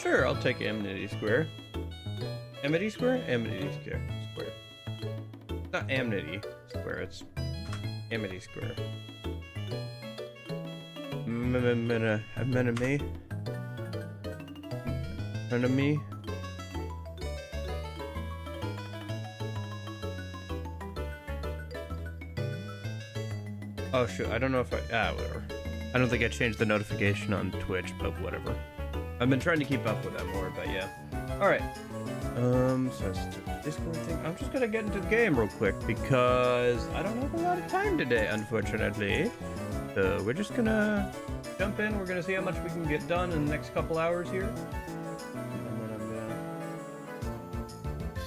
Sure, I'll take Amity Square. Amity Square? Amity Square. Not Amity Square, it's Amity Square. Enemy. Enemy. Oh shoot, I don't know if whatever. I don't think I changed the notification on Twitch, but whatever. I've been trying to keep up with that more, but yeah. Alright. So it's the Discord thing. I'm just gonna get into the game real quick because I don't have a lot of time today, unfortunately. So we're just gonna jump in. We're gonna see how much we can get done in the next couple hours here. And then I'm gonna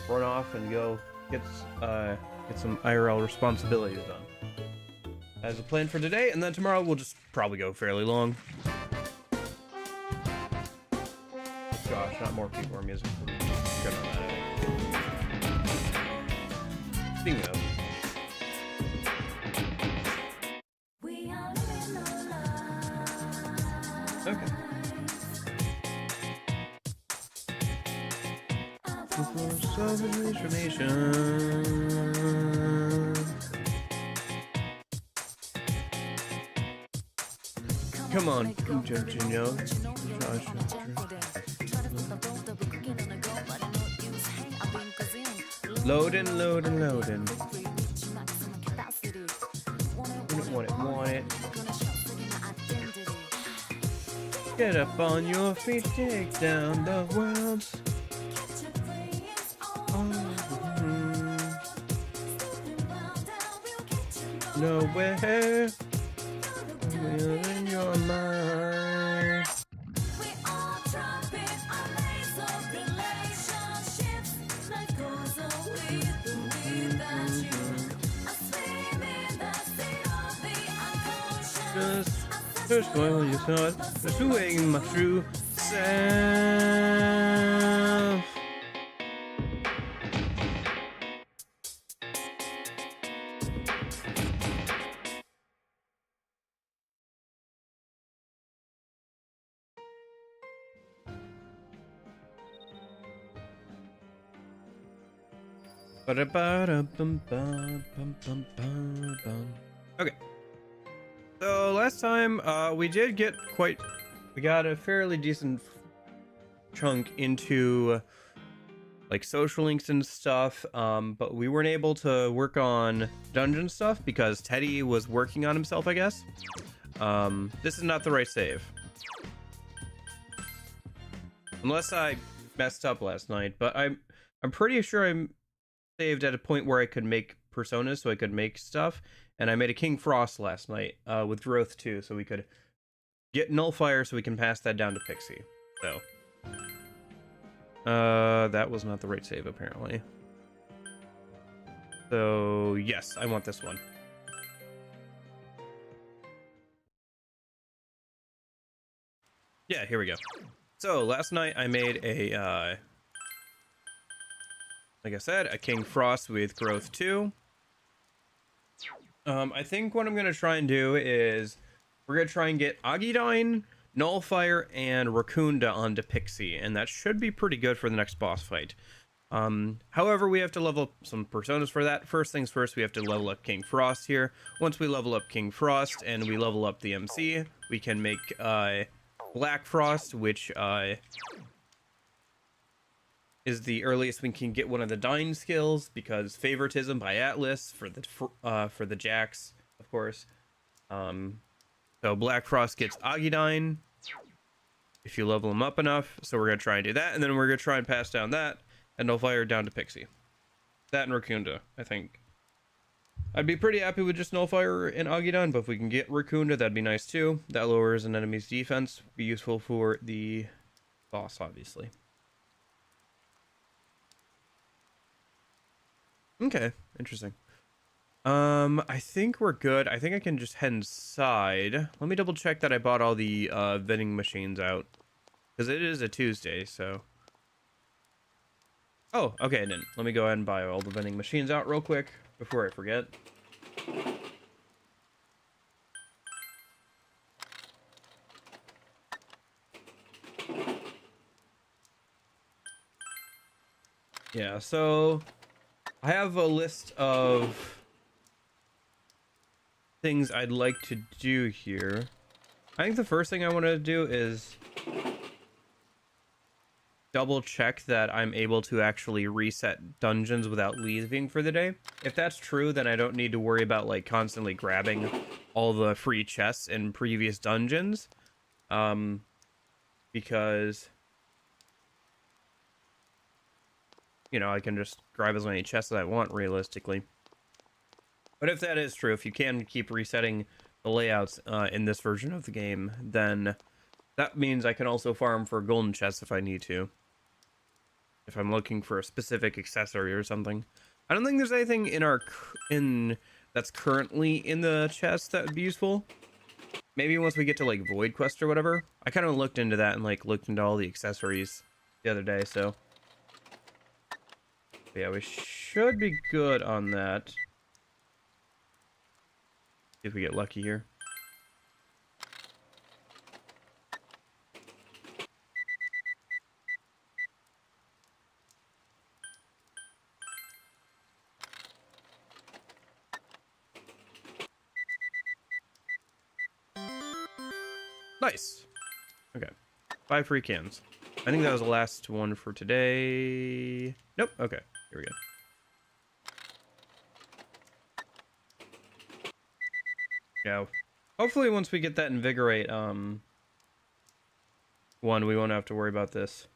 run off and go get some IRL responsibilities done. As a plan for today, and then tomorrow we'll just probably go fairly long. Gosh, not more people or music. Good on that. Speaking of. Okay. Information. Come on, Jojo. Loading. Want it. Get up on your feet, take down the world. Nowhere. In your mind. Just going on your thought, pursuing my true self. Okay. So last time we got a fairly decent chunk into like social links and stuff, but we weren't able to work on dungeon stuff because Teddy was working on himself, I guess. This is not the right save. Unless I messed up last night, but I'm pretty sure I'm saved at a point where I could make personas, so I could make stuff, and I made a King Frost last night with growth too, so we could get Nullfire, so we can pass that down to Pixie. So that was not the right save apparently. So yes, I want this one. Yeah, here we go. So last night I made a like I said, a King Frost with growth 2. I think what I'm gonna try and do is we're gonna try and get Agidine, Nullfire, and Raccoonda onto Pixie, and that should be pretty good for the next boss fight. However, we have to level up some personas for that. First things first, we have to level up King Frost here. Once we level up King Frost and we level up the MC, we can make Black Frost, which is the earliest we can get one of the dying skills, because favoritism by Atlas for the Jax, of course. So Black Frost gets Agidine if you level him up enough. So we're gonna try and do that, and then we're gonna try and pass down that and Nullfire down to Pixie. That and Raccoonda, I think. I'd be pretty happy with just Nullfire and Agidine, but if we can get Raccoonda, that'd be nice too. That lowers an enemy's defense. Be useful for the boss, obviously. Okay, interesting. I think we're good. I think I can just head inside. Let me double check that I bought all the vending machines out, because it is a Tuesday, so. Oh, okay, I didn't. Let me go ahead and buy all the vending machines out real quick before I forget. Yeah, so I have a list of things I'd like to do here. I think the first thing I want to do is double check that I'm able to actually reset dungeons without leaving for the day. If that's true, then I don't need to worry about like constantly grabbing all the free chests in previous dungeons. Because you know, I can just grab as many chests as I want realistically. But if that is true, if you can keep resetting the layouts in this version of the game, then that means I can also farm for golden chests if I need to. If I'm looking for a specific accessory or something. I don't think there's anything in that's currently in the chest that would be useful. Maybe once we get to like Void Quest or whatever. I kind of looked into that and like looked into all the accessories the other day, so yeah, we should be good on that. See if we get lucky here. Nice. Okay. 5 free cans. I think that was the last one for today. Nope. Okay. Here we go. Yeah. Hopefully once we get that invigorate one, we won't have to worry about this.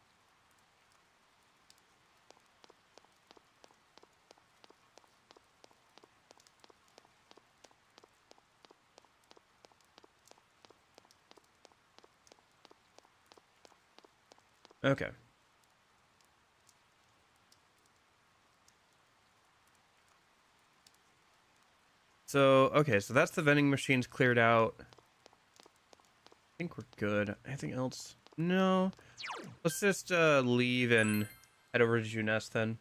Okay. So, okay, so that's the vending machines cleared out. I think we're good. Anything else? No. Let's just leave and head over to Juness then.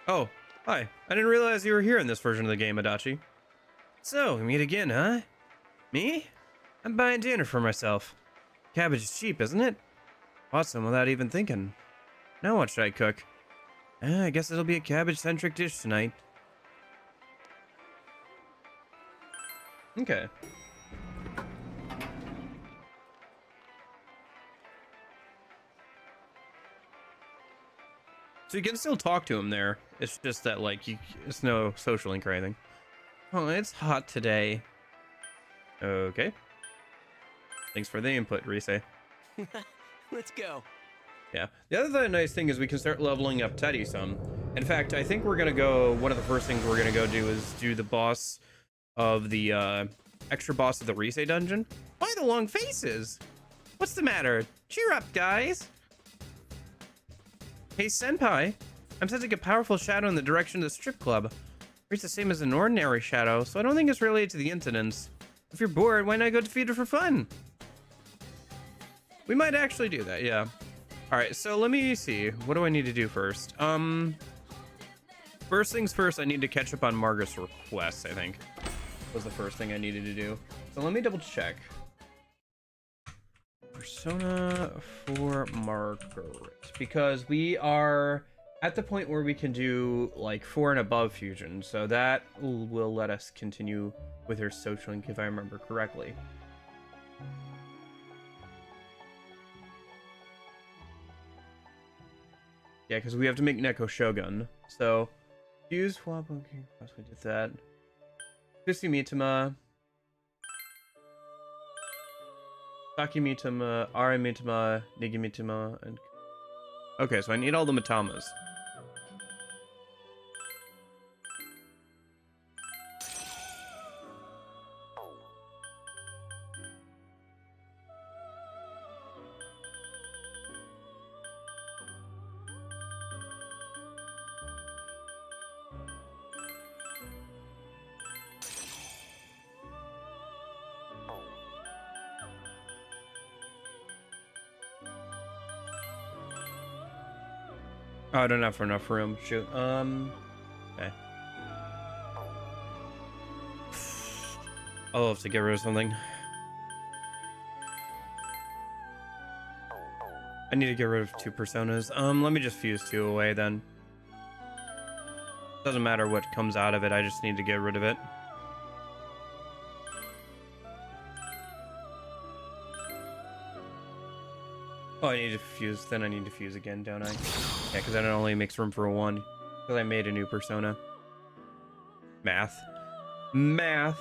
Oh, hi. I didn't realize you were here in this version of the game, Adachi. So, we meet again, huh? Me? I'm buying dinner for myself. Cabbage is cheap, isn't it? Bought some without even thinking. Now what should I cook? I guess it'll be a cabbage-centric dish tonight. Okay. So you can still talk to him there. It's just that, like, it's no social link or anything. Oh, it's hot today. Okay. Thanks for the input, Rise. Let's go. Yeah. The other nice thing is we can start leveling up Teddy some. In fact, I think we're gonna go. One of the first things we're gonna go do is do the boss of the extra boss of the Rise dungeon. Why the long faces? What's the matter? Cheer up, guys. Hey, Senpai. I'm sensing a powerful shadow in the direction of the strip club. It's the same as an ordinary shadow, so I don't think it's related to the incidents. If you're bored, why not go defeat it for fun? We might actually do that, yeah. Alright, so let me see. What do I need to do first? First things first, I need to catch up on Margaret's request, I think. Was the first thing I needed to do. So let me double check. Persona for Margaret. Because we are at the point where we can do like 4 and above fusion. So that will let us continue with her social link if I remember correctly. Yeah, because we have to make Neko Shogun. So, use swap. Okay, we did that. Pixie Mitama. Saki Mitama, Ara Mitama, Nigi Mitama, and... Okay, so I need all the Mitamas. Oh, I don't have enough room. Shoot. Okay. I'll have to get rid of something. I need to get rid of 2 personas. Let me just fuse 2 away then. Doesn't matter what comes out of it, I just need to get rid of it. Oh, I need to fuse, then I need to fuse again, don't I? Yeah, because then it only makes room for 1. Because I made a new persona. Math. Math!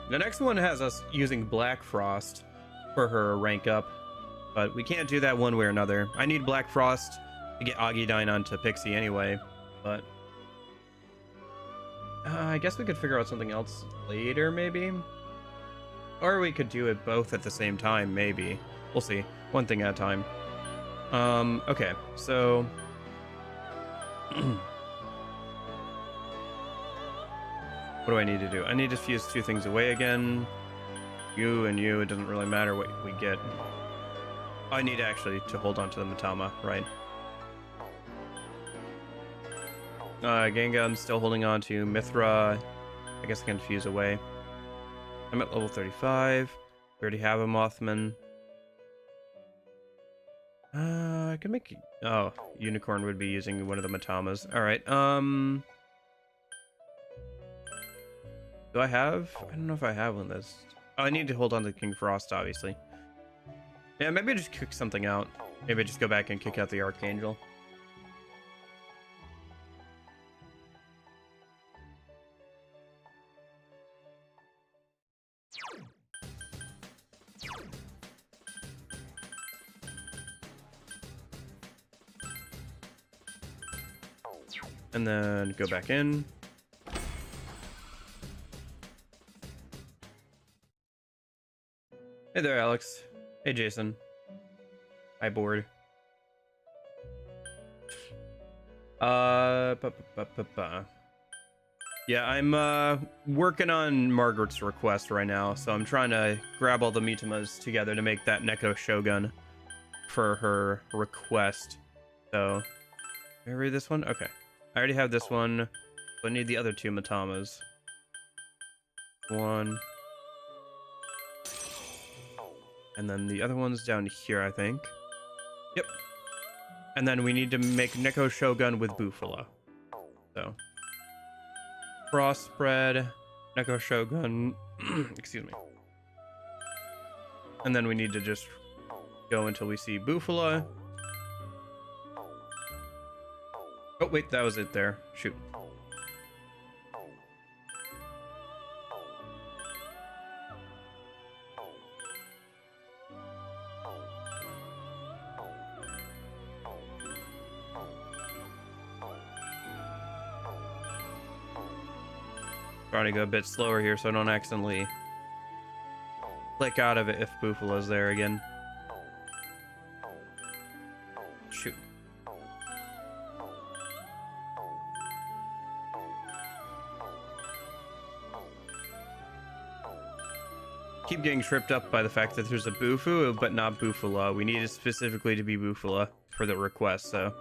The next one has us using Black Frost for her rank up, but we can't do that one way or another. I need Black Frost to get Agidine onto Pixie anyway, but I guess we could figure out something else later, maybe? Or we could do it both at the same time, maybe. We'll see. One thing at a time. Okay, so... What do I need to do? I need to fuse 2 things away again. You and you, it doesn't really matter what we get. I need actually to hold on to the Matama, right? Gengun's still holding on to Mithra. I guess I can fuse away. I'm at level 35. We already have a Mothman. I could make... Oh, Unicorn would be using one of the Matamas. Alright, do I have? I don't know if I have one that's... Oh, I need to hold on to King Frost, obviously. Yeah, maybe I just kick something out. Maybe I just go back and kick out the Archangel. And then go back in. Hey there, Alex. Hey, Jason. Hi, board. Yeah, I'm working on Margaret's request right now, so I'm trying to grab all the Mitamas together to make that Neko Shogun for her request. So, can I read this one? Okay. I already have this one, so I need the other 2 Matamas. 1. And then the other one's down here, I think. Yep. And then we need to make Neko Shogun with Bufala. So. Frost Spread, Neko Shogun, excuse me. And then we need to just go until we see Bufala. Oh, wait, that was it there. Shoot. Trying to go a bit slower here so I don't accidentally click out of it if Bufala's there again. Shoot. Keep getting tripped up by the fact that there's a Bufu, but not Bufala. We need it specifically to be Bufala for the request, so...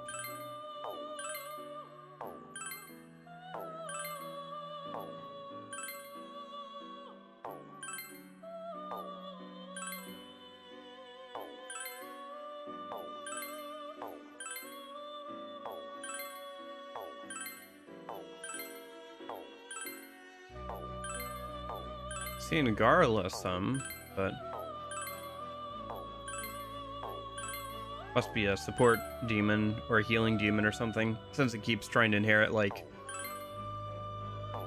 Seeing Garla some, but must be a support demon or a healing demon or something, since it keeps trying to inherit like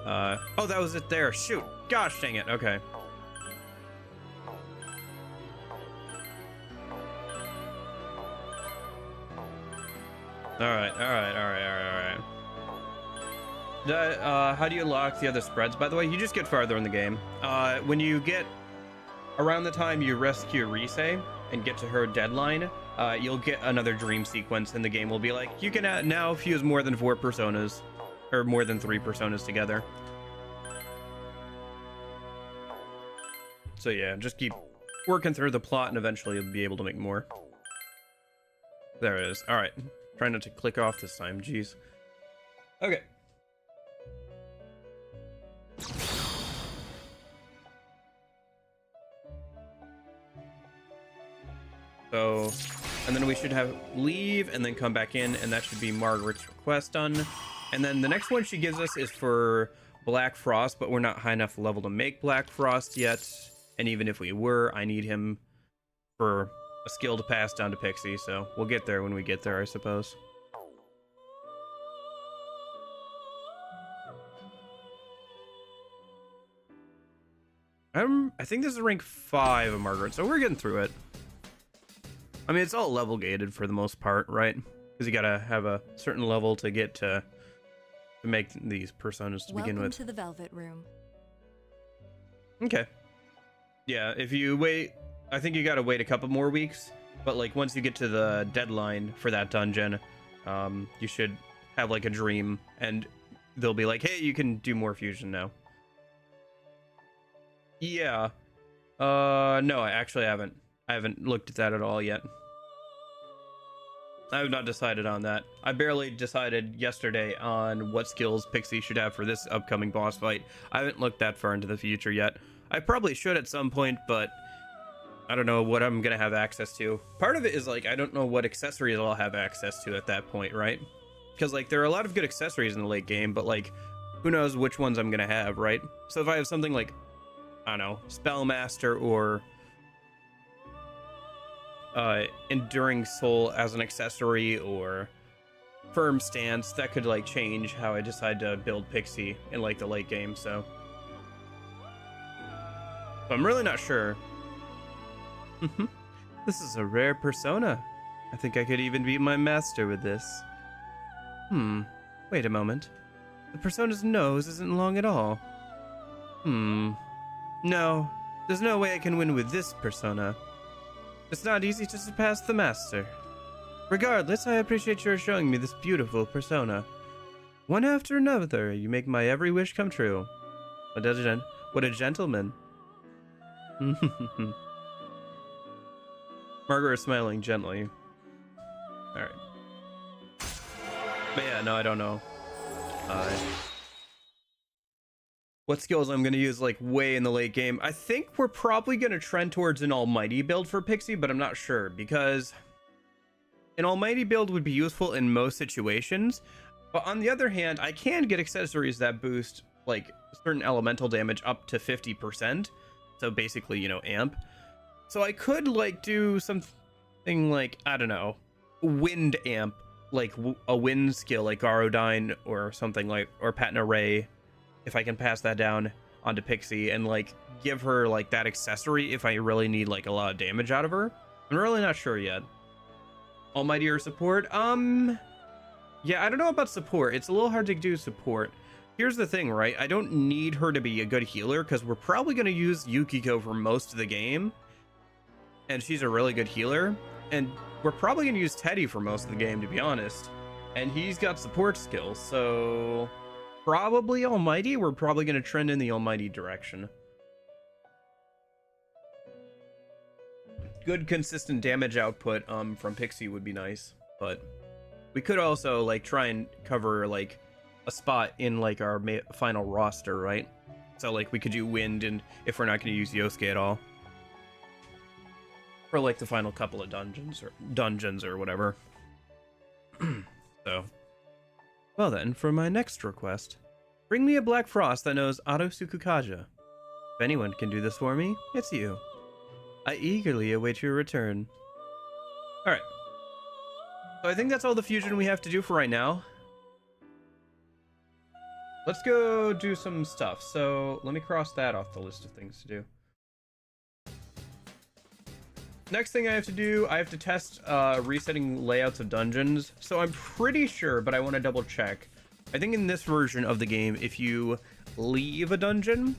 oh, that was it there. Shoot, gosh dang it. Okay, all right. How do you unlock the other spreads? By the way, you just get farther in the game. When you get around the time you rescue Rise and get to her deadline, you'll get another dream sequence, and the game will be like, you can now fuse more than 4 personas, or more than 3 personas together. So yeah, just keep working through the plot and eventually you'll be able to make more. There it is. All right. Try not to click off this time. Jeez. Okay. So, and then we should have leave and then come back in, and that should be Margaret's request done. And then the next one she gives us is for Black Frost, but we're not high enough level to make Black Frost yet. And even if we were, I need him for a skill to pass down to Pixie, so we'll get there when we get there, I suppose. I think this is rank 5 of Margaret, so we're getting through it. I mean, it's all level gated for the most part, right? Because you gotta have a certain level to get to make these personas to begin with. Welcome to the Velvet Room. Okay. Yeah, if you wait, I think you gotta wait a couple more weeks. But like once you get to the deadline for that dungeon, you should have like a dream, and they'll be like, "Hey, you can do more fusion now." Yeah. No, I actually haven't. I haven't looked at that at all yet. I have not decided on that. I barely decided yesterday on what skills Pixie should have for this upcoming boss fight. I haven't looked that far into the future yet. I probably should at some point, but I don't know what I'm gonna have access to. Part of it is like I don't know what accessories I'll have access to at that point, right? Because like there are a lot of good accessories in the late game, but like who knows which ones I'm gonna have, right? So if I have something like, I don't know, Spellmaster or Enduring Soul as an accessory, or Firm Stance, that could like change how I decide to build Pixie in like the late game. So I'm really not sure. This is a rare persona. I think I could even beat my master with this. Wait a moment. The persona's nose isn't long at all. No, there's no way I can win with this persona. It's not easy to surpass the master. Regardless, I appreciate your showing me this beautiful persona. One after another, you make my every wish come true. What a gentleman. Margaret is smiling gently. Alright. But yeah, no, I don't know. What skills I'm going to use like way in the late game. I think we're probably going to trend towards an almighty build for Pixie, but I'm not sure, because an almighty build would be useful in most situations. But on the other hand, I can get accessories that boost like certain elemental damage up to 50%. So basically, you know, amp. So I could like do something like, I don't know, wind amp, like a wind skill like Garodyne or something like, or Patina Ray. If I can pass that down onto Pixie and like give her like that accessory if I really need like a lot of damage out of her. I'm really not sure yet. Almighty or support? Yeah, I don't know about support. It's a little hard to do support. Here's the thing, right? I don't need her to be a good healer because we're probably going to use Yukiko for most of the game. And she's a really good healer. And we're probably going to use Teddy for most of the game, to be honest. And he's got support skills, so probably Almighty. We're probably going to trend in the Almighty direction. Good consistent damage output from Pixie would be nice, but we could also like try and cover like a spot in like our final roster, right? So like we could do wind, and if we're not going to use Yosuke at all, for like the final couple of dungeons or whatever. So, well then, for my next request, bring me a Black Frost that knows Auto Sukukaja. If anyone can do this for me, it's you. I eagerly await your return. Alright. So I think that's all the fusion we have to do for right now. Let's go do some stuff. So let me cross that off the list of things to do. Next thing I have to do, I have to test resetting layouts of dungeons. So I'm pretty sure, but I want to double check. I think in this version of the game, if you leave a dungeon,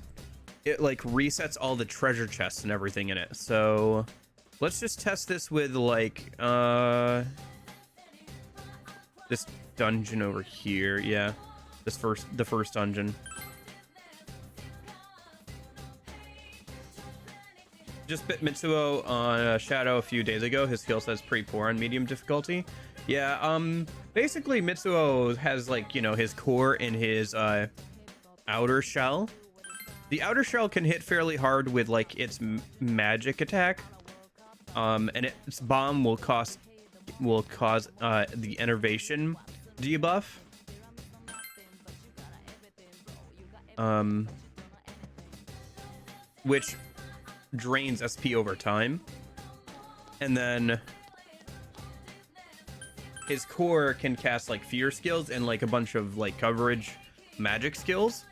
it like resets all the treasure chests and everything in it. So let's just test this with like this dungeon over here. Yeah, the first dungeon. just bit Mitsuo on Shadow a few days ago. His skill set's pretty poor on medium difficulty. Yeah, basically Mitsuo has, like, you know, his core in his outer shell. The outer shell can hit fairly hard with, like, its magic attack. And its bomb will cause the enervation debuff. Which drains SP over time. And then his core can cast like fear skills and like a bunch of like coverage magic skills.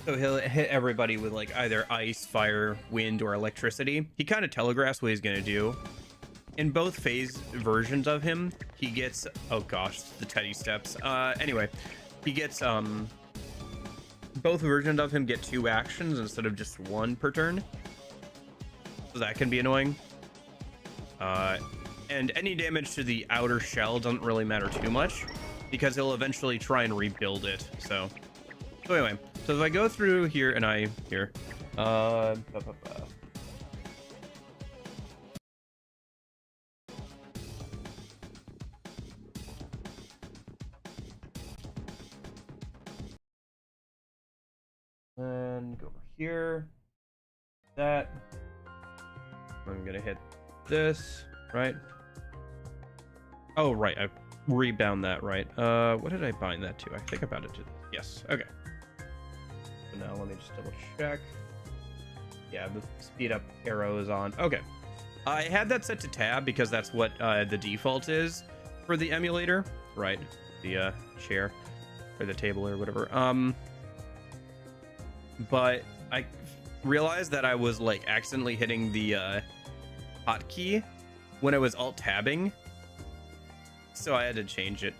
So he'll hit everybody with like either ice, fire, wind, or electricity. He kind of telegraphs what he's gonna do. In both phase versions of him, he gets, oh gosh, the Teddy steps. Anyway, he gets both versions of him get 2 actions instead of just 1 per turn. So that can be annoying. And any damage to the outer shell doesn't really matter too much because he'll eventually try and rebuild it. So anyway, so if I go through here and and go over here, that, I'm gonna hit this, right? Oh, right, I rebound that, right? What did I bind that to? I think I bound it to, yes, okay. So now let me just double check. Yeah, the speed up arrow is on. Okay. I had that set to tab because that's what the default is for the emulator, right? The chair or the table or whatever. But I realized that I was like accidentally hitting the hotkey when I was alt tabbing, so I had to change it.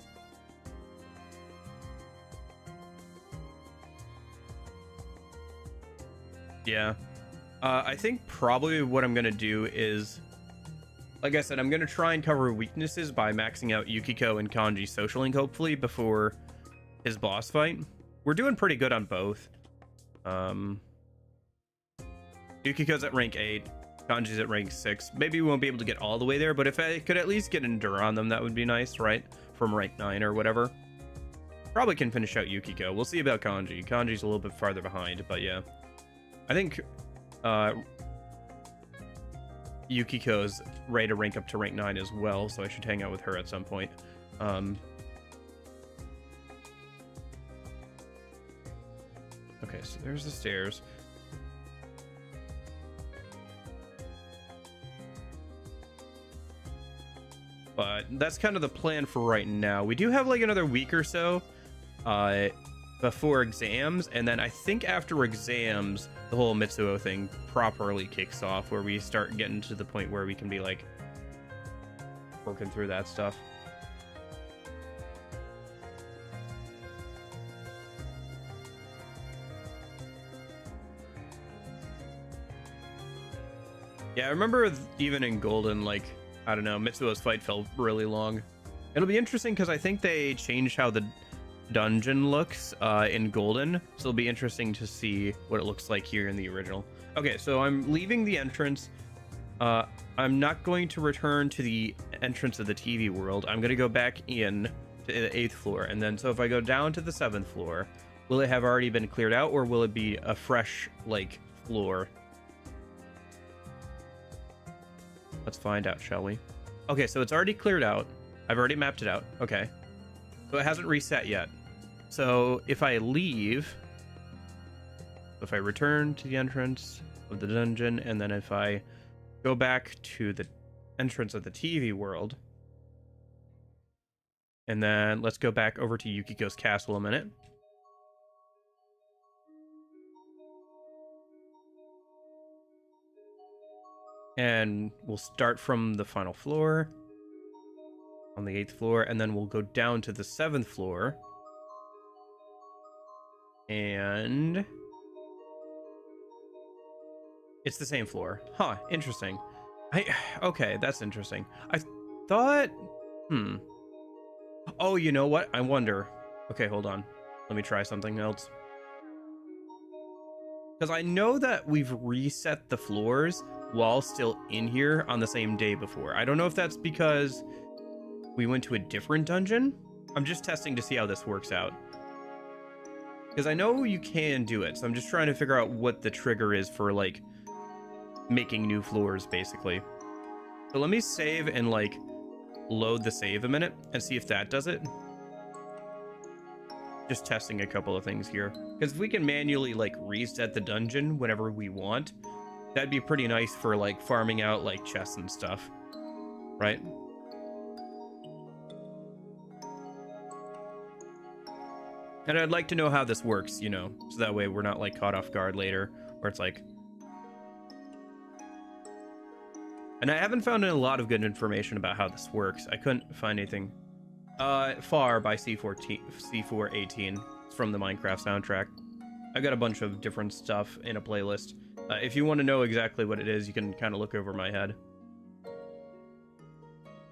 Yeah. I think probably what I'm gonna do is, like I said, I'm gonna try and cover weaknesses by maxing out Yukiko and Kanji's social link, hopefully, before his boss fight. We're doing pretty good on both. Yukiko's at rank 8, Kanji's at rank 6. Maybe we won't be able to get all the way there, but if I could at least get Endure on them, that would be nice, right? From rank 9 or whatever. Probably can finish out Yukiko. We'll see about Kanji. Kanji's a little bit farther behind, but yeah. I think Yukiko's ready to rank up to rank 9 as well, so I should hang out with her at some point. Okay, so there's the stairs. But that's kind of the plan for right now. We do have like another week or so before exams, and then I think after exams, the whole Mitsuo thing properly kicks off, where we start getting to the point where we can be like working through that stuff. Yeah, I remember even in Golden, like, I don't know, Mitsuo's fight felt really long. It'll be interesting because I think they changed how the dungeon looks in Golden, so it'll be interesting to see what it looks like here in the original. Okay, so I'm leaving the entrance. I'm not going to return to the entrance of the TV world. I'm going to go back in to the 8th floor, and then so if I go down to the 7th floor, will it have already been cleared out, or will it be a fresh, like, floor? Let's find out, shall we? Okay, so it's already cleared out. I've already mapped it out. Okay. So it hasn't reset yet. So if I leave, if I return to the entrance of the dungeon, and then if I go back to the entrance of the TV world, and then let's go back over to Yukiko's castle a minute. And we'll start from the final floor on the 8th floor, and then we'll go down to the 7th floor. And it's the same floor. Huh, interesting. Okay, that's interesting. I thought, oh, you know what? I wonder. Okay, hold on. Let me try something else. Because I know that we've reset the floors while still in here on the same day before. I don't know if that's because we went to a different dungeon. I'm just testing to see how this works out. Because I know you can do it, so I'm just trying to figure out what the trigger is for, like, making new floors, basically. So let me save and, like, load the save a minute and see if that does it. Just testing a couple of things here. Because if we can manually, like, reset the dungeon whenever we want, that'd be pretty nice for, like, farming out, like, chests and stuff. Right? And I'd like to know how this works, you know, so that way we're not, like, caught off guard later, where it's like... And I haven't found a lot of good information about how this works. I couldn't find anything. Far by C418. It's from the Minecraft soundtrack. I've got a bunch of different stuff in a playlist. If you want to know exactly what it is, you can kind of look over my head.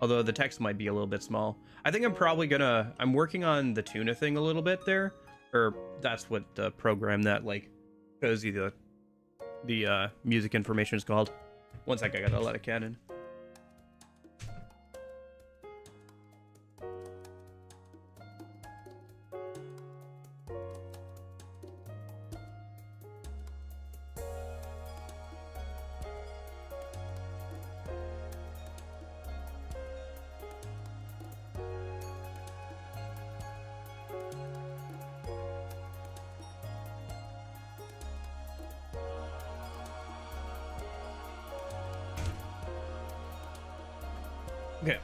Although the text might be a little bit small. I think I'm probably gonna... I'm working on the tuna thing a little bit there. Or that's what the program that, like, shows you the music information is called. One sec, I gotta let a cat in. Okay,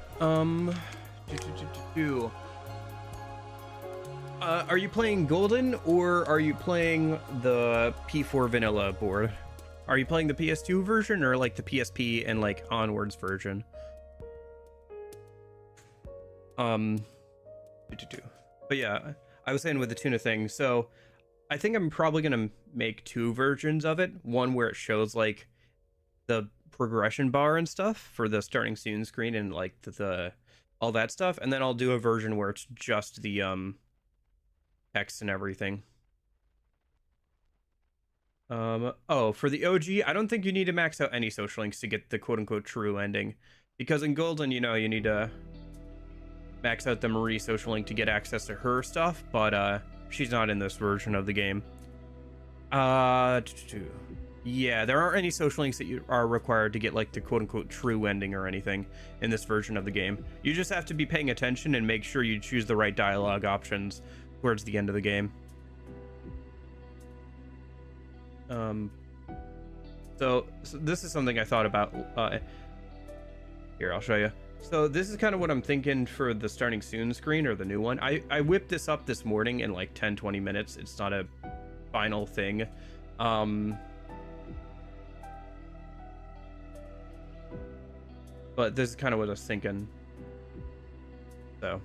are you playing Golden or are you playing the P4 vanilla board? Are you playing the PS2 version or like the PSP and like onwards version? But yeah, I was saying with the tuna thing, so I think I'm probably gonna make two versions of it. One where it shows like the progression bar and stuff for the starting soon screen and like the all that stuff, and then I'll do a version where it's just the text and everything. Oh, for the OG, I don't think you need to max out any social links to get the quote-unquote true ending, because in Golden, you know, you need to max out the Marie social link to get access to her stuff, but she's not in this version of the game. Yeah, there aren't any social links that you are required to get like the quote-unquote true ending or anything in this version of the game. You just have to be paying attention and make sure you choose the right dialogue options towards the end of the game. So this is something I thought about. Here, I'll show you. So this is kind of what I'm thinking for the starting soon screen, or the new one. I whipped this up this morning in like 10-20 minutes. It's not a final thing. But this is kind of what I was thinking. So.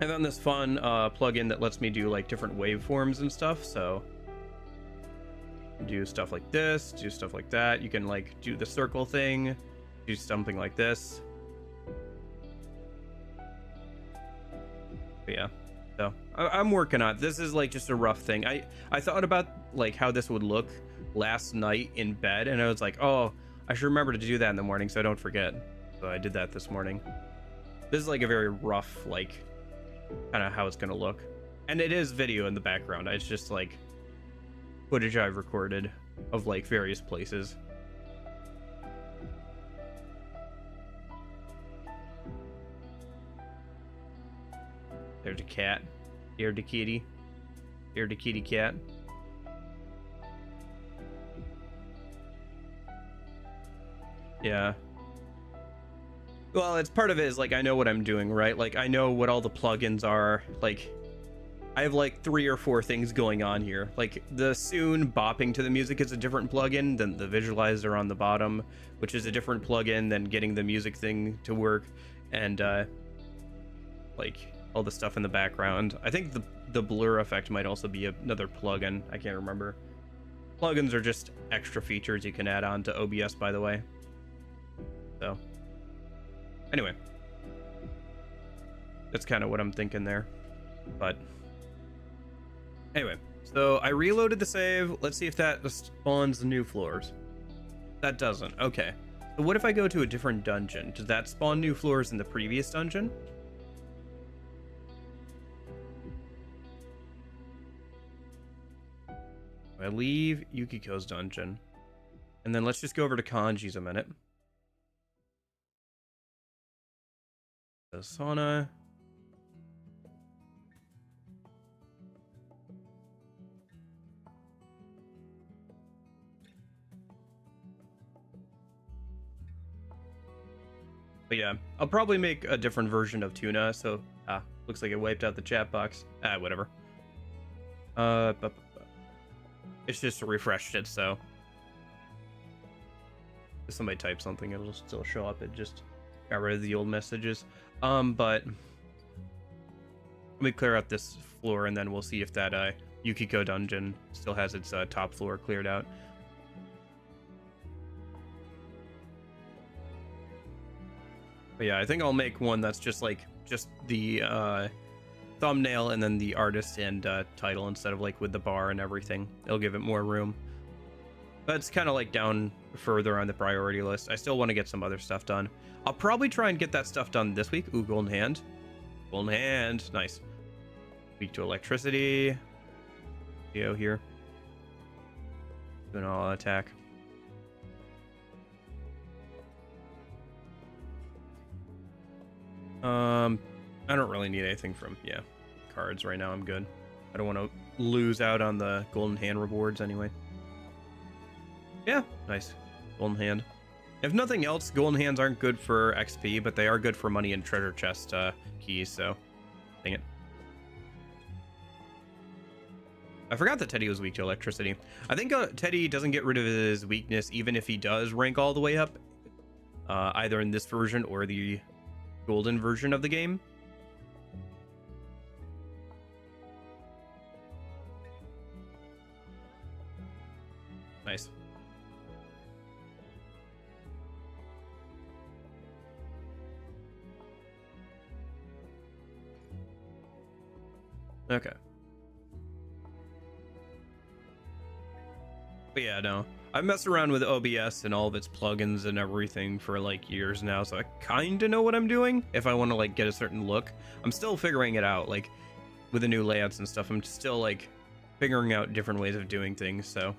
And then this fun plugin that lets me do like different waveforms and stuff. So do stuff like this, do stuff like that. You can like do the circle thing, do something like this. But yeah. So I'm working on it. This is like just a rough thing. I thought about like how this would look last night in bed, and I was like, oh, I should remember to do that in the morning so I don't forget. So I did that this morning. This is like a very rough, like, kind of how it's gonna look. And it is video in the background. It's just like footage I've recorded of like various places. There's a cat. Here's the kitty. Here's the kitty cat. Yeah. Well, it's part of it is like I know what I'm doing, right? Like I know what all the plugins are. Like I have like 3 or 4 things going on here. Like the soon bopping to the music is a different plugin than the visualizer on the bottom, which is a different plugin than getting the music thing to work, and like all the stuff in the background. I think the blur effect might also be another plugin. I can't remember. Plugins are just extra features you can add on to OBS, by the way. So anyway, that's kind of what I'm thinking there. But anyway, So I reloaded the save. Let's see if that spawns new floors. That doesn't. Okay. So what if I go to a different dungeon? Does that spawn new floors in the previous dungeon? I leave Yukiko's dungeon. And then let's just go over to Kanji's a minute. The sauna. But yeah, I'll probably make a different version of Tuna, so looks like it wiped out the chat box. Whatever. It's just refreshed it, so if somebody types something, it'll still show up. It just got rid of the old messages. But let me clear out this floor, and then we'll see if that Yukiko dungeon still has its top floor cleared out. But yeah, I think I'll make one that's just like the thumbnail and then the artist and title instead of like with the bar and everything. It'll give it more room. That's kind of like down further on the priority list. I still want to get some other stuff done. I'll probably try and get that stuff done this week. Ooh, golden hand. Golden hand. Nice. Weak to electricity. Theo here. Doing all attack. I don't really need anything from, cards right now. I'm good. I don't want to lose out on the golden hand rewards anyway. Yeah, nice. Golden hand. If nothing else, golden hands aren't good for XP, but they are good for money and treasure chest keys, so dang it. I forgot that Teddy was weak to electricity. I think Teddy doesn't get rid of his weakness even if he does rank all the way up, either in this version or the golden version of the game. Nice. Okay. But yeah, no. I've messed around with OBS and all of its plugins and everything for like years now, so I kind of know what I'm doing if I want to like get a certain look. I'm still figuring it out, like with the new layouts and stuff. I'm still like figuring out different ways of doing things, so.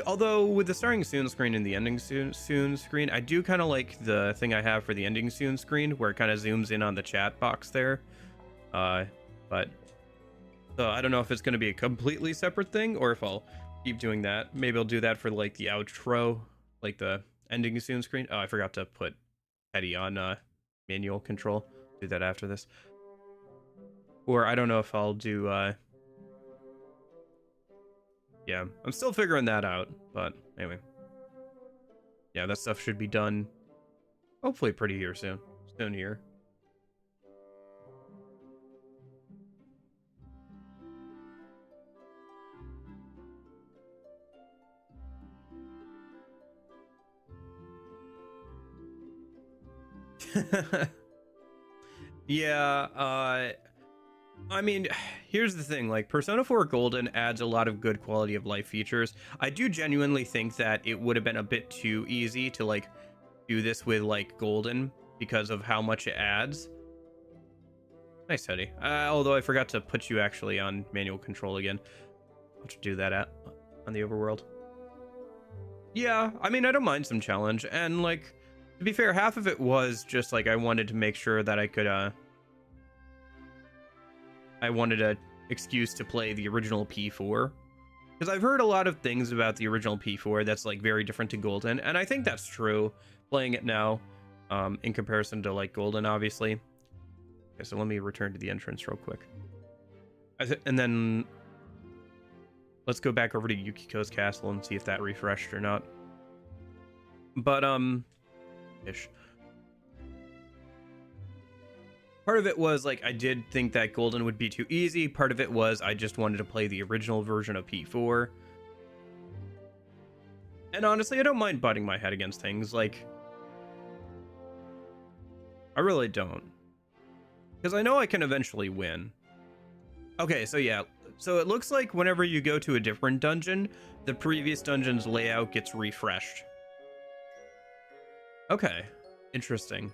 Although with the starting soon screen and the ending soon screen, I do kind of like the thing I have for the ending soon screen where it kind of zooms in on the chat box there. But so I don't know if it's going to be a completely separate thing or if I'll keep doing that. Maybe I'll do that for like the outro, like the ending soon screen. Oh, I forgot to put Teddy on manual control. Do that after this. Or I don't know if I'll do yeah, I'm still figuring that out, but anyway. Yeah, that stuff should be done hopefully pretty soon here. Yeah, I mean, here's the thing, like Persona 4 Golden adds a lot of good quality of life features. I do genuinely think that it would have been a bit too easy to like do this with like Golden because of how much it adds. Nice, Teddy. Although I forgot to put you actually on manual control again. I'll have to do that on the overworld. Yeah, I mean, I don't mind some challenge, and like to be fair, half of it was just like I wanted to make sure that I could I wanted an excuse to play the original P4, because I've heard a lot of things about the original P4 that's like very different to Golden, and I think that's true playing it now in comparison to like Golden, obviously. Okay, so let me return to the entrance real quick, and then let's go back over to Yukiko's castle and see if that refreshed or not. But ish. Part of it was like I did think that Golden would be too easy. Part of it was I just wanted to play the original version of P4. And honestly, I don't mind butting my head against things. Like, I really don't. Because I know I can eventually win. Okay, so yeah. So it looks like whenever you go to a different dungeon, the previous dungeon's layout gets refreshed. Okay, interesting.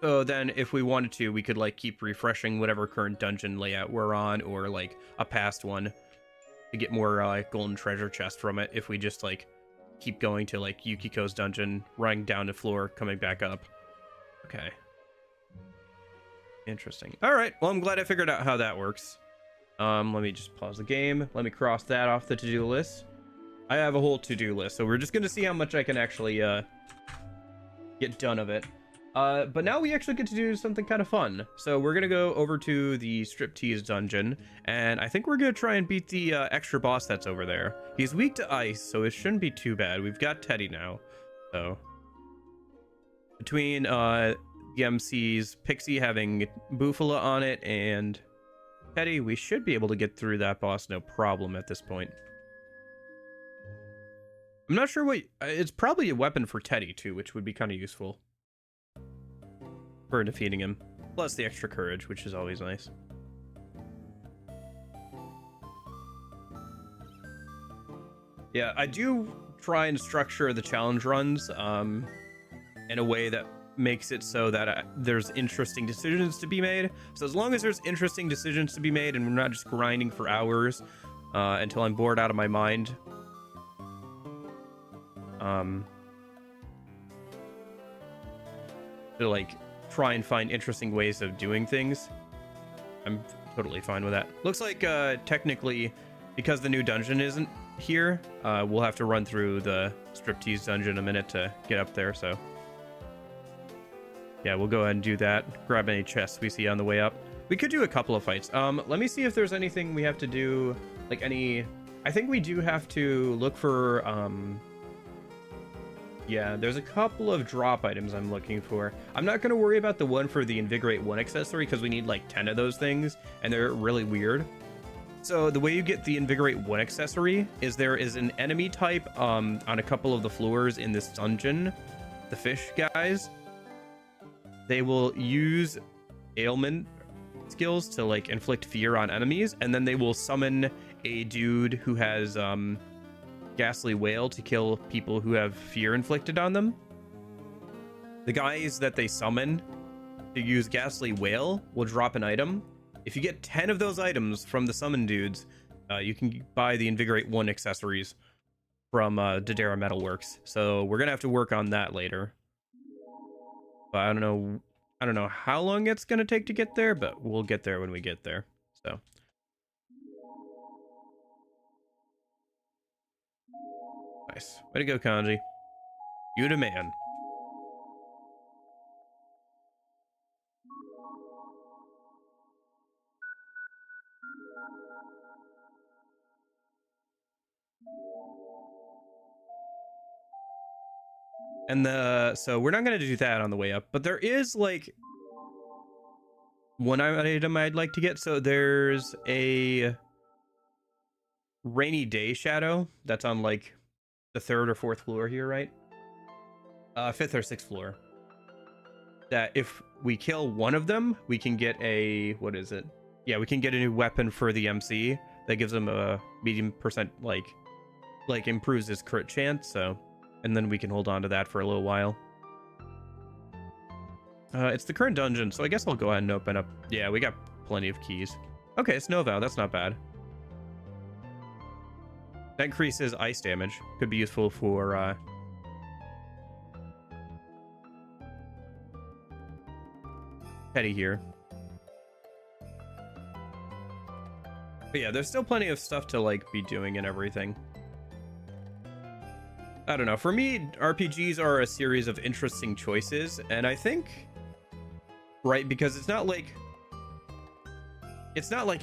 So then if we wanted to, we could like keep refreshing whatever current dungeon layout we're on, or like a past one, to get more golden treasure chest from it if we just like keep going to like Yukiko's dungeon, running down the floor, coming back up. Okay. Interesting. All right. Well, I'm glad I figured out how that works. Let me just pause the game. Let me cross that off the to-do list. I have a whole to-do list, so we're just going to see how much I can actually get done of it. But now we actually get to do something kind of fun. So we're going to go over to the striptease dungeon, and I think we're going to try and beat the extra boss that's over there. He's weak to ice, so it shouldn't be too bad. We've got Teddy now. So between the MC's Pixie having Bufala on it and Teddy, we should be able to get through that boss no problem at this point. I'm not sure what... It's probably a weapon for Teddy, too, which would be kind of useful for defeating him. Plus the extra courage, which is always nice. Yeah, I do try and structure the challenge runs in a way that makes it so that there's interesting decisions to be made. So as long as there's interesting decisions to be made and we're not just grinding for hours until I'm bored out of my mind, to like try and find interesting ways of doing things, I'm totally fine with that. Looks like technically, because the new dungeon isn't here, we'll have to run through the striptease dungeon a minute to get up there. So yeah, we'll go ahead and do that. Grab any chests we see on the way up. We could do a couple of fights. Let me see if there's anything we have to do, like any... I think we do have to look for... Yeah, there's a couple of drop items I'm looking for. I'm not going to worry about the one for the Invigorate 1 accessory, because we need like 10 of those things, and they're really weird. So the way you get the Invigorate 1 accessory is there is an enemy type on a couple of the floors in this dungeon. The fish guys. They will use ailment skills to like inflict fear on enemies, and then they will summon a dude who has ghastly wail to kill people who have fear inflicted on them. The guys that they summon to use ghastly wail will drop an item. If you get 10 of those items from the summon dudes, you can buy the Invigorate 1 accessories from Dodera Metalworks. So we're gonna have to work on that later. But I don't know how long it's gonna take to get there, but we'll get there when we get there. So nice. Way to go, Kanji. You the man. And so we're not going to do that on the way up, but there is like one item I'd like to get. So there's a rainy day shadow that's on like the 3rd or 4th floor here, right? 5th or 6th floor. That if we kill one of them, we can get a, what is it? Yeah, we can get a new weapon for the MC that gives him a medium percent, like improves his crit chance. So, and then we can hold on to that for a little while. It's the current dungeon, so I guess I'll go ahead and open up. Yeah, we got plenty of keys. Okay, Snow Vow, that's not bad. That increases ice damage. Could be useful for Teddy here. But yeah, there's still plenty of stuff to like be doing and everything. I don't know. For me, RPGs are a series of interesting choices, and I think, right, because it's not like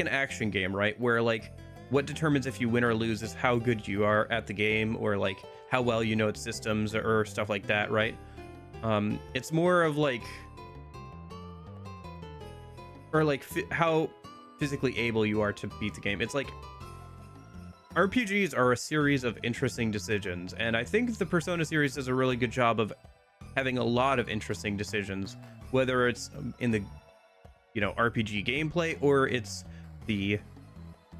an action game, right, where like what determines if you win or lose is how good you are at the game, or like how well you know its systems or stuff like that, right? It's more of like, or like how physically able you are to beat the game. It's like RPGs are a series of interesting decisions, and I think the Persona series does a really good job of having a lot of interesting decisions, whether it's in the, you know, RPG gameplay or it's the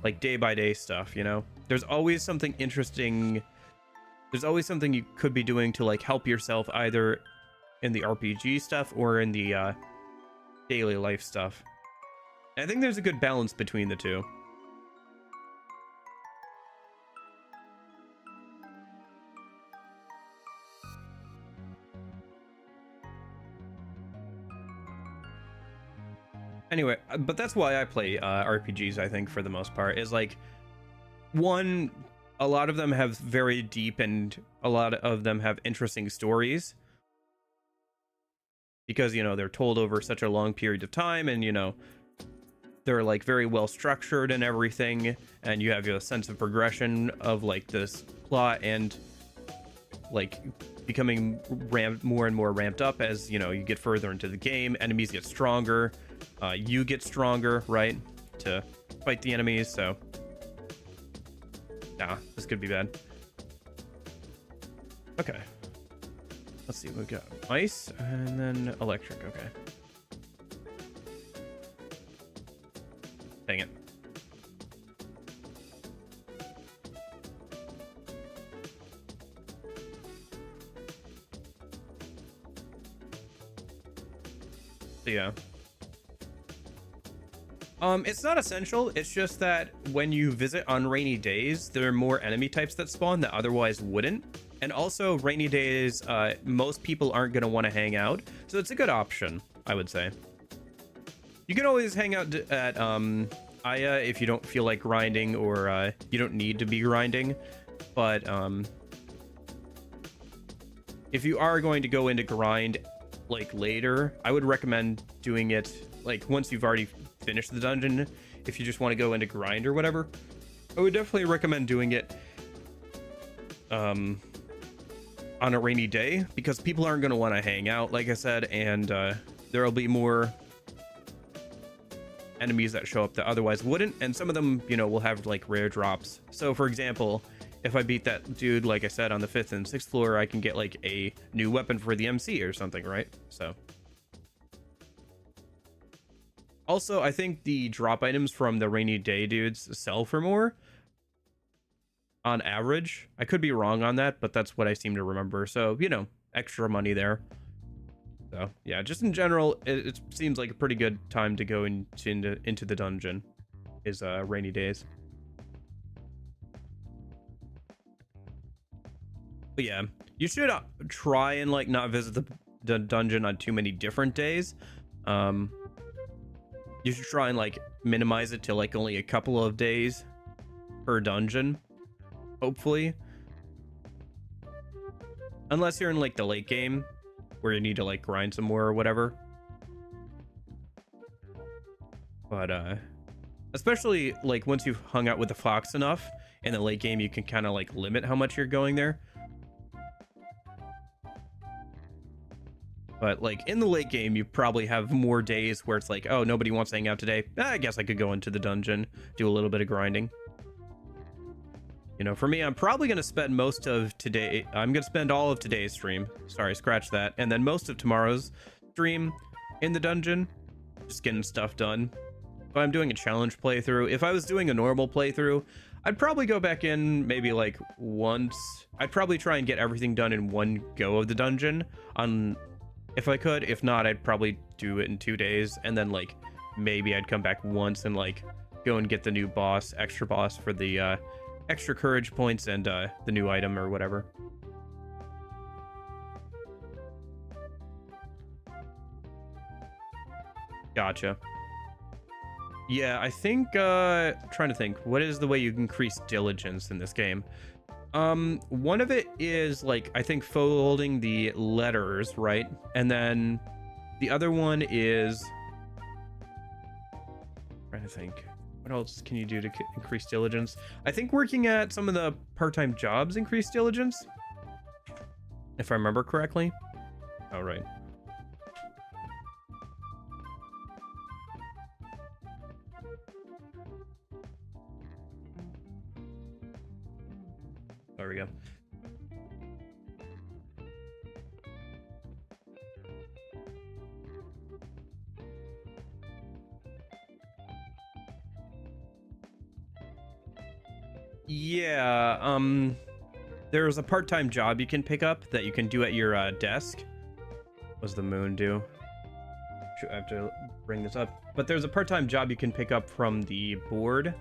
like day by day stuff, you know? There's always something interesting. There's always something you could be doing to like help yourself either in the RPG stuff or in the daily life stuff. And I think there's a good balance between the two. Anyway, but that's why I play RPGs, I think, for the most part, is like, one, a lot of them have very deep and a lot of them have interesting stories because, you know, they're told over such a long period of time, and, you know, they're like very well structured and everything, and you have a sense of progression of like this plot and like becoming more and more ramped up as, you know, you get further into the game. Enemies get stronger, you get stronger, right, to fight the enemies. So nah, this could be bad. Okay, let's see, we've got ice and then electric. Okay, dang it. So yeah, it's not essential. It's just that when you visit on rainy days, there are more enemy types that spawn that otherwise wouldn't. And also rainy days, most people aren't going to want to hang out. So it's a good option, I would say. You can always hang out at Aya if you don't feel like grinding, or you don't need to be grinding. But if you are going to go into grind like later, I would recommend doing it like once you've already finished the dungeon. If you just want to go into grind or whatever, I would definitely recommend doing it on a rainy day, because people aren't going to want to hang out, like I said, and there'll be more enemies that show up that otherwise wouldn't, and some of them, you know, will have like rare drops. So for example, if I beat that dude, like I said, on the 5th and 6th floor, I can get like a new weapon for the MC or something, right? So also, I think the drop items from the rainy day dudes sell for more on average. I could be wrong on that, but that's what I seem to remember. So, you know, extra money there. So yeah, just in general, it seems like a pretty good time to go into the dungeon is rainy days. But yeah, you should try and like not visit the dungeon on too many different days. You should try and like minimize it to like only a couple of days per dungeon, hopefully, unless you're in like the late game where you need to like grind some more or whatever. But especially like once you've hung out with the fox enough in the late game, you can kind of like limit how much you're going there. But like in the late game, you probably have more days where it's like, oh, nobody wants to hang out today. I guess I could go into the dungeon, do a little bit of grinding. You know, for me, I'm probably going to spend most of today. I'm going to spend all of today's stream. Sorry, scratch that. And then most of tomorrow's stream in the dungeon, just getting stuff done. If I'm doing a challenge playthrough, if I was doing a normal playthrough, I'd probably go back in maybe like once. I'd probably try and get everything done in one go of the dungeon on, if I could. If not, I'd probably do it in 2 days, and then like maybe I'd come back once and like go and get the new boss, extra boss for the extra courage points and the new item or whatever. Gotcha. Yeah, I think trying to think, what is the way you increase diligence in this game? One of it is like, I think folding the letters, right? And then the other one is, trying to think, what else can you do to increase diligence? I think working at some of the part-time jobs increase diligence, if I remember correctly. Oh, right. There we go. Yeah, there's a part-time job you can pick up that you can do at your desk. What does the moon do? Shoot, I have to bring this up. But there's a part-time job you can pick up from the board.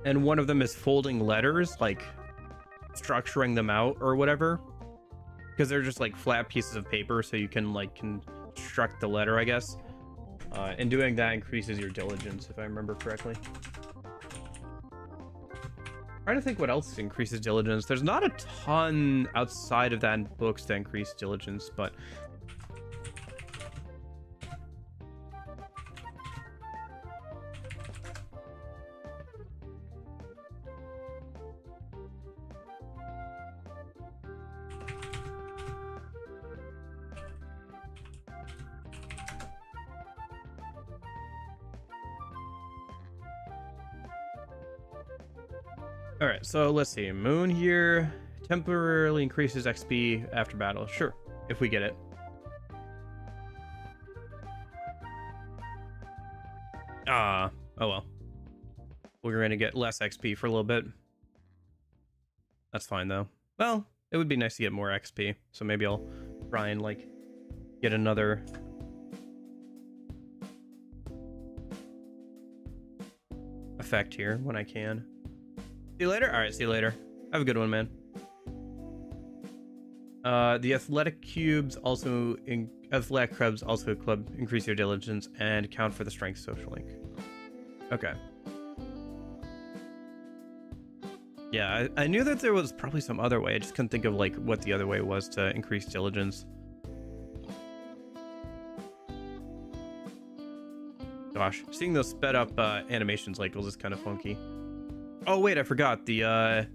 And one of them is folding letters, like structuring them out or whatever. Because they're just like flat pieces of paper, so you can like construct the letter, I guess. And doing that increases your diligence, if I remember correctly. Trying to think what else increases diligence. There's not a ton outside of that in books that increase diligence, but all right, so let's see. Moon here temporarily increases XP after battle. Sure, if we get it. Oh well. We're gonna get less XP for a little bit. That's fine though. Well, it would be nice to get more XP, so maybe I'll try and like get another effect here when I can. See you later. All right, see you later. Have a good one, man. The athletic cubes also club increase your diligence and count for the strength social link. Okay. Yeah, I knew that there was probably some other way. I just couldn't think of like what the other way was to increase diligence. Gosh, seeing those sped up animation cycles is kind of funky. Oh wait, I forgot. The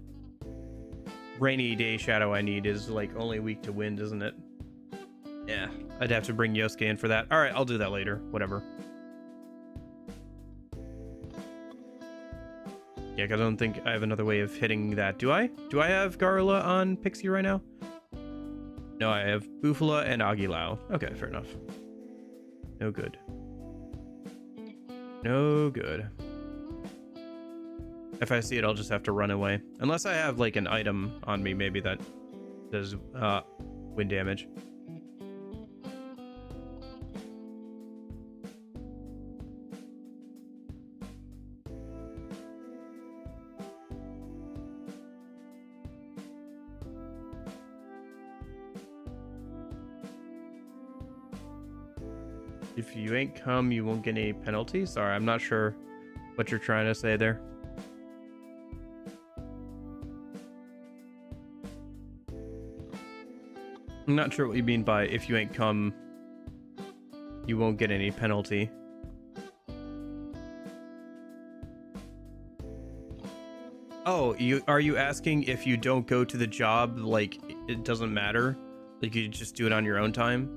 rainy day shadow I need is like only weak to wind, isn't it? Yeah, I'd have to bring Yosuke in for that. All right, I'll do that later. Whatever. Yeah, 'cause I don't think I have another way of hitting that. Do I? Do I have Garula on Pixie right now? No, I have Bufala and Agilao. Okay, fair enough. No good. No good. If I see it, I'll just have to run away. Unless I have like an item on me, maybe that does wind damage. If you ain't come, you won't get any penalty. Sorry, I'm not sure what you're trying to say there. I'm not sure what you mean by if you ain't come, you won't get any penalty. Oh, are you asking if you don't go to the job, like it doesn't matter? Like you just do it on your own time?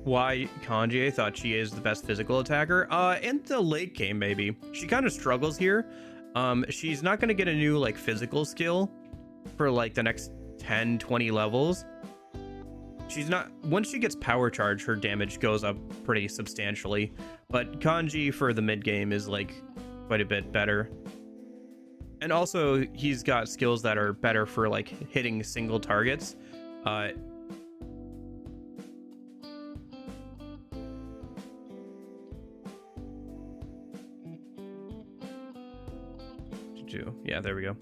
Why Kanji thought Chie is the best physical attacker? In the late game, maybe. She kind of struggles here. She's not going to get a new like physical skill for like the next 10, 20 levels. She's not, once she gets power charge, her damage goes up pretty substantially. But Kanji for the mid game is like quite a bit better. And also he's got skills that are better for like hitting single targets. Yeah, there we go.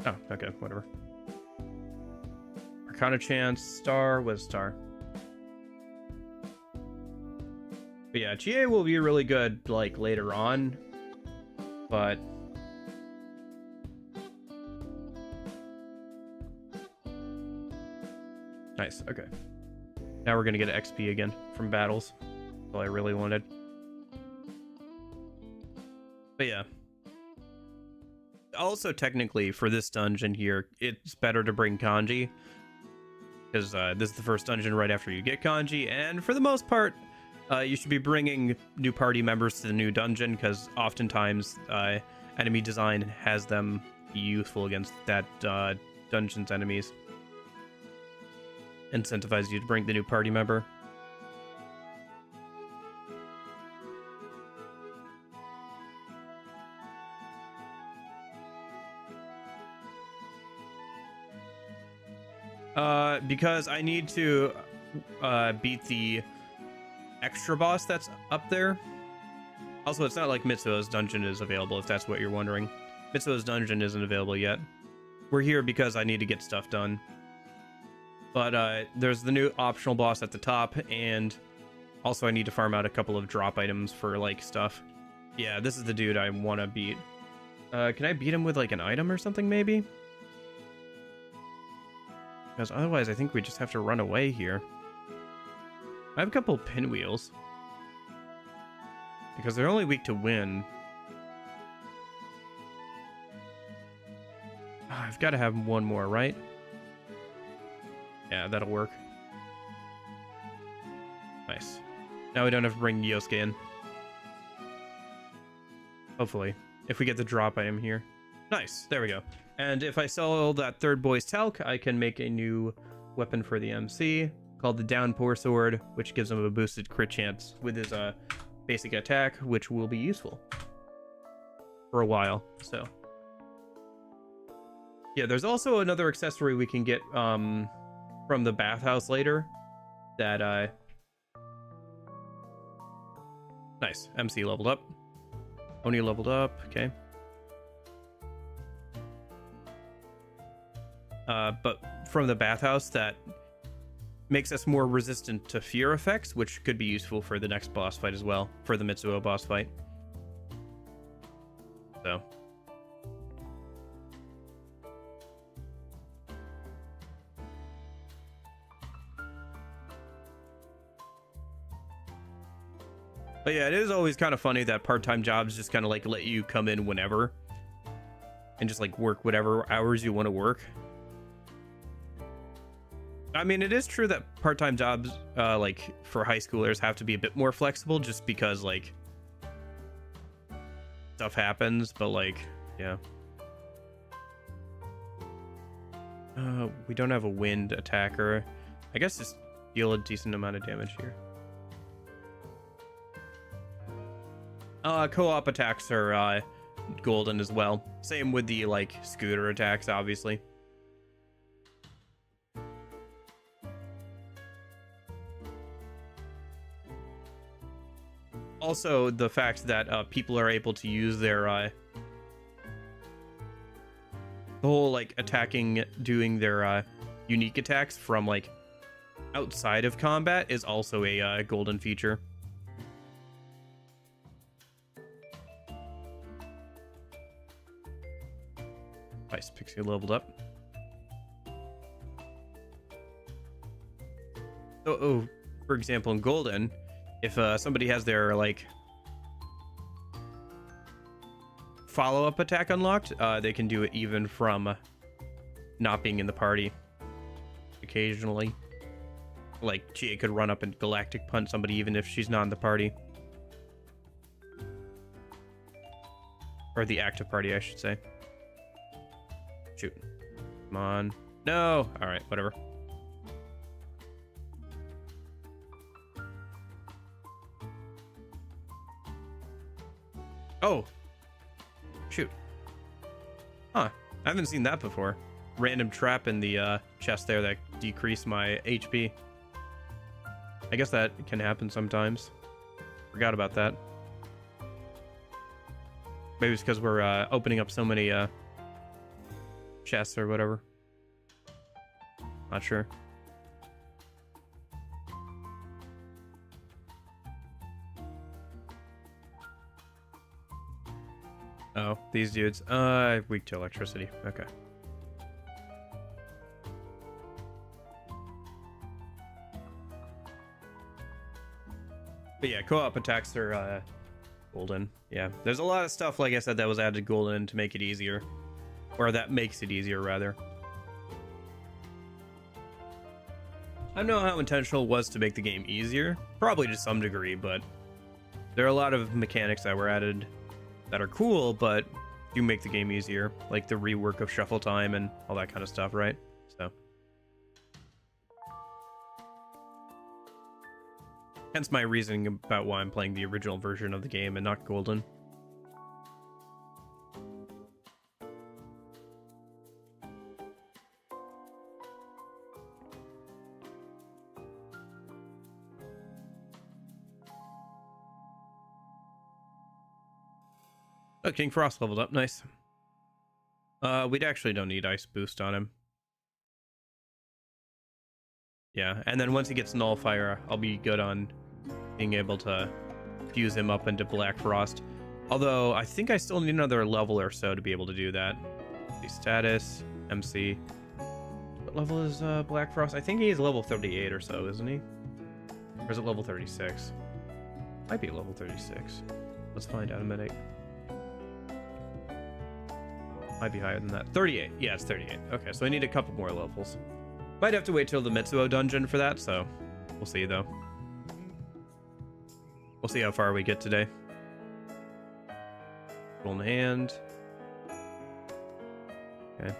Oh, okay, whatever. Arcana chance, star, was star. But yeah, Chie will be really good like later on, but nice, okay. Now we're gonna get XP again from battles. That's all I really wanted. But yeah. Also, technically, for this dungeon here, it's better to bring Kanji. Because this is the first dungeon right after you get Kanji, and for the most part, You should be bringing new party members to the new dungeon because oftentimes enemy design has them be useful against that dungeon's enemies. Incentivize you to bring the new party member. Because I need to beat the extra boss that's up there. Also, it's not like Mitsuo's dungeon is available, if that's what you're wondering. Mitsuo's dungeon isn't available yet. We're here because I need to get stuff done. But there's the new optional boss at the top, and also I need to farm out a couple of drop items for, like, stuff. Yeah, this is the dude I want to beat. Can I beat him with, like, an item or something, maybe? Because otherwise, I think we just have to run away here. I have a couple pinwheels. Because they're only weak to wind. I've got to have one more, right? Yeah, that'll work. Nice. Now we don't have to bring Yosuke in. Hopefully. If we get the drop item here. Nice. There we go. And if I sell that third boy's talc, I can make a new weapon for the MC called the Downpour Sword, which gives him a boosted crit chance with his basic attack, which will be useful for a while. So yeah, there's also another accessory we can get from the bathhouse later that nice. MC leveled up. Oni leveled up. Okay. But from the bathhouse that makes us more resistant to fear effects, which could be useful for the next boss fight as well, for the Mitsuo boss fight. So. But yeah, it is always kind of funny that part-time jobs just kind of like let you come in whenever and just like work whatever hours you want to work. I mean, it is true that part-time jobs, like for high schoolers, have to be a bit more flexible just because like stuff happens, but like, yeah. We don't have a wind attacker. I guess just deal a decent amount of damage here. Co-op attacks are golden as well. Same with the like scooter attacks, obviously. Also, the fact that people are able to use their the whole like attacking, doing their unique attacks from like outside of combat is also a golden feature. Nice, Pixie leveled up. Oh, for example, in golden, if somebody has their like follow-up attack unlocked, they can do it even from not being in the party. Occasionally, like Chie could run up and galactic punch somebody even if she's not in the party, or the active party, I should say. Shoot, come on, no. All right, whatever. Oh, shoot. Huh, I haven't seen that before. Random trap in the chest there that decreased my HP. I guess that can happen sometimes. Forgot about that. Maybe it's because we're opening up so many chests or whatever. Not sure. Oh, these dudes. Weak to electricity. Okay. But yeah, co-op attacks are golden. Yeah, there's a lot of stuff, like I said, that was added golden to make it easier. Or that makes it easier, rather. I don't know how intentional it was to make the game easier, probably to some degree, but there are a lot of mechanics that were added that are cool, but do make the game easier, like the rework of shuffle time and all that kind of stuff, right? So hence my reasoning about why I'm playing the original version of the game and not Golden. Oh, King Frost leveled up, nice. We'd actually don't need ice boost on him. Yeah, and then once he gets Nullifier, I'll be good on being able to fuse him up into Black Frost. Although, I think I still need another level or so to be able to do that. The status, MC. What level is Black Frost? I think he's level 38 or so, isn't he? Or is it level 36? Might be level 36. Let's find out in a minute. Might be higher than that. 38. Yeah, it's 38. Okay, so I need a couple more levels. Might have to wait till the Mitsuo dungeon for that, so we'll see, though. We'll see how far we get today. Golden Hand. Okay.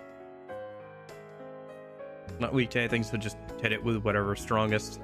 Not weak to anything, so just hit it with whatever's strongest.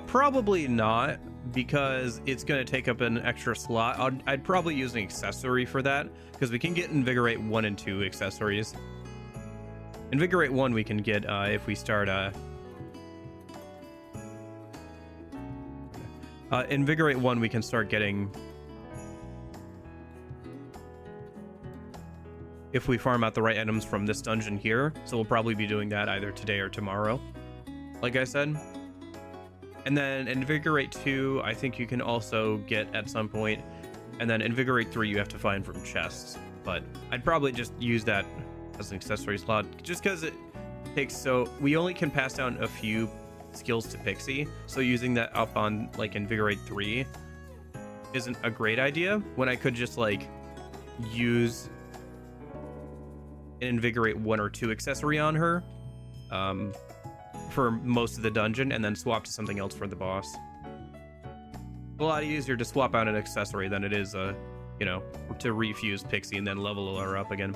Probably not, because it's going to take up an extra slot. I'd probably use an accessory for that, because we can get Invigorate 1 and 2 accessories. Invigorate 1 we can get if we start Invigorate 1 we can start getting if we farm out the right items from this dungeon here, so we'll probably be doing that either today or tomorrow, like I said. And then Invigorate 2, I think you can also get at some point. And then Invigorate 3 you have to find from chests. But I'd probably just use that as an accessory slot, just because it takes we only can pass down a few skills to Pixie. So using that up on like Invigorate 3 isn't a great idea, when I could just like use an Invigorate 1 or 2 accessory on her. For most of the dungeon, and then swap to something else for the boss. A lot easier to swap out an accessory than it is, you know, to refuse Pixie and then level her up again.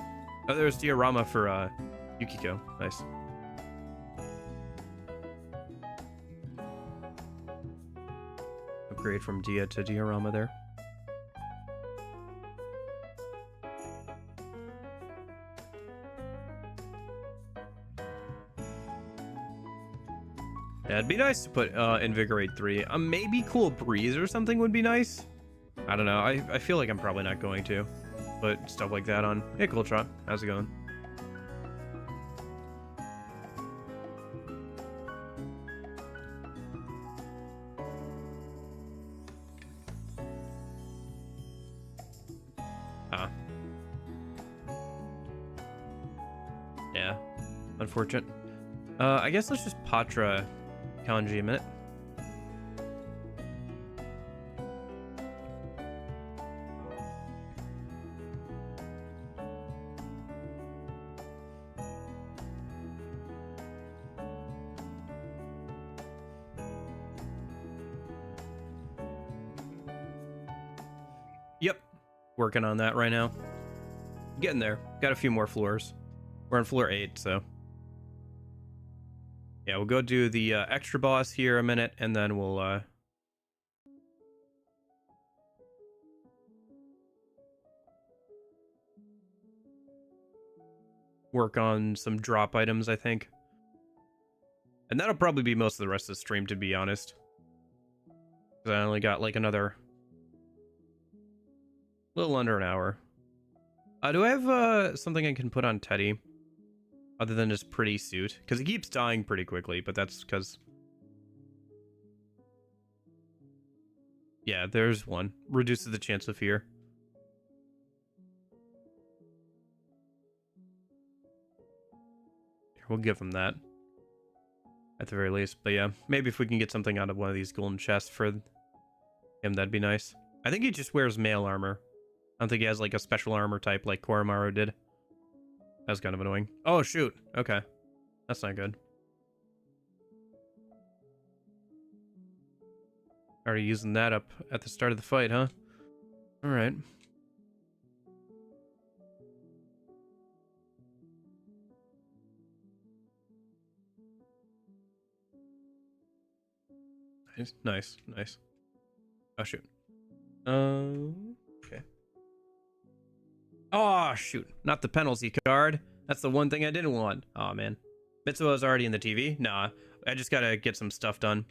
Oh, there's diorama for Yukiko. Nice. Upgrade from Dia to diorama there. Yeah, it'd be nice to put Invigorate 3. Maybe Cool Breeze or something would be nice. I don't know. I feel like I'm probably not going to put stuff like that on. Hey, Cool Trot. How's it going? Ah. Yeah. Unfortunate. I guess let's just Patra Kanji a minute. Yep, working on that right now. Getting there. Got a few more floors. We're on floor 8, so yeah, we'll go do the extra boss here a minute, and then we'll work on some drop items, I think. And that'll probably be most of the rest of the stream, to be honest. Because I only got like another little under an hour. Do I have something I can put on Teddy? Other than his pretty suit, because he keeps dying pretty quickly, but that's because Yeah, there's one. Reduces the chance of fear. We'll give him that. At the very least. But yeah, maybe if we can get something out of one of these golden chests for him, that'd be nice. I think he just wears mail armor. I don't think he has like a special armor type like Koromaru did. That's kind of annoying. Oh, shoot. Okay. That's not good. Already using that up at the start of the fight, huh? Alright. Nice, nice. Oh, shoot. Okay. Oh, shoot. Not the penalty card. That's the one thing I didn't want. Oh, man. Mitsuo's already in the TV? Nah. I just gotta get some stuff done.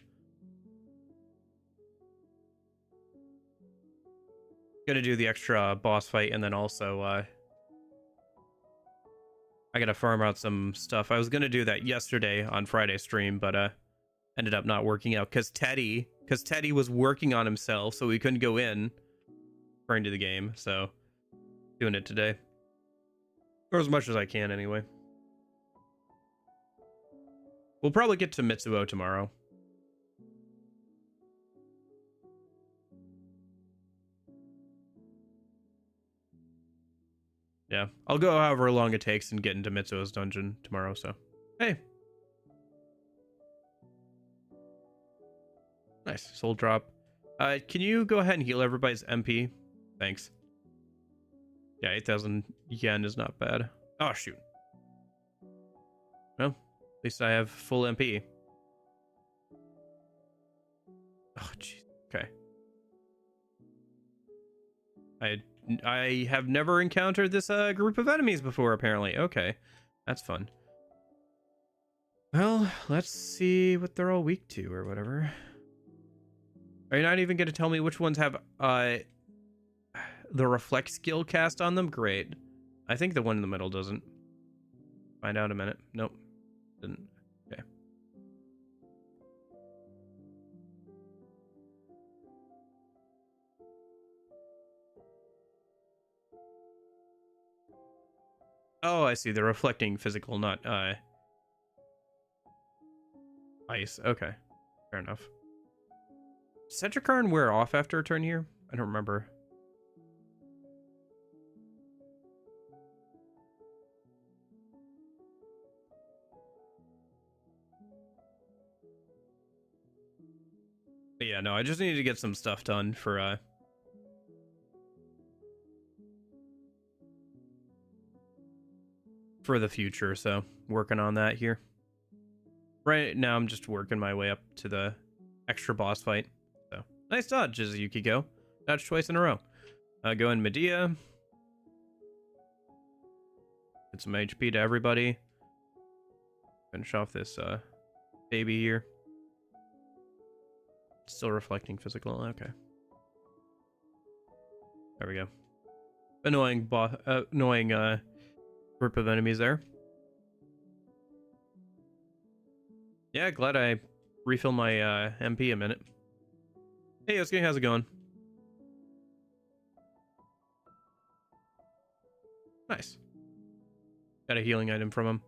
Gonna do the extra boss fight, and then also, I gotta farm out some stuff. I was gonna do that yesterday on Friday stream, but, ended up not working out because Teddy was working on himself, so we couldn't go in into the game. So doing it today, or as much as I can anyway. We'll probably get to Mitsuo tomorrow. Yeah, I'll go however long it takes and get into Mitsuo's dungeon tomorrow. So hey. Nice. Soul drop. Can you go ahead and heal everybody's MP? Thanks. Yeah, 8,000 yen is not bad. Oh, shoot. Well, at least I have full MP. Oh, jeez. Okay. I have never encountered this group of enemies before, apparently. Okay. That's fun. Well, let's see what they're all weak to or whatever. Are you not even going to tell me which ones have the reflect skill cast on them? Great. I think the one in the middle doesn't. Find out in a minute. Nope. Didn't. Okay. Oh, I see. They're reflecting physical, not ice. Okay. Fair enough. Cetricarn wear off after a turn here? I don't remember. But yeah, no, I just need to get some stuff done for the future, so working on that here. Right now I'm just working my way up to the extra boss fight. So nice dodge, Yukiko. Dodge twice in a row. Go in Medea. Get some HP to everybody. Finish off this baby here. Still reflecting physical. Okay. There we go. Annoying group of enemies there. Yeah, glad I refilled my MP a minute. Hey, Yosuke, how's it going? Nice. Got a healing item from him.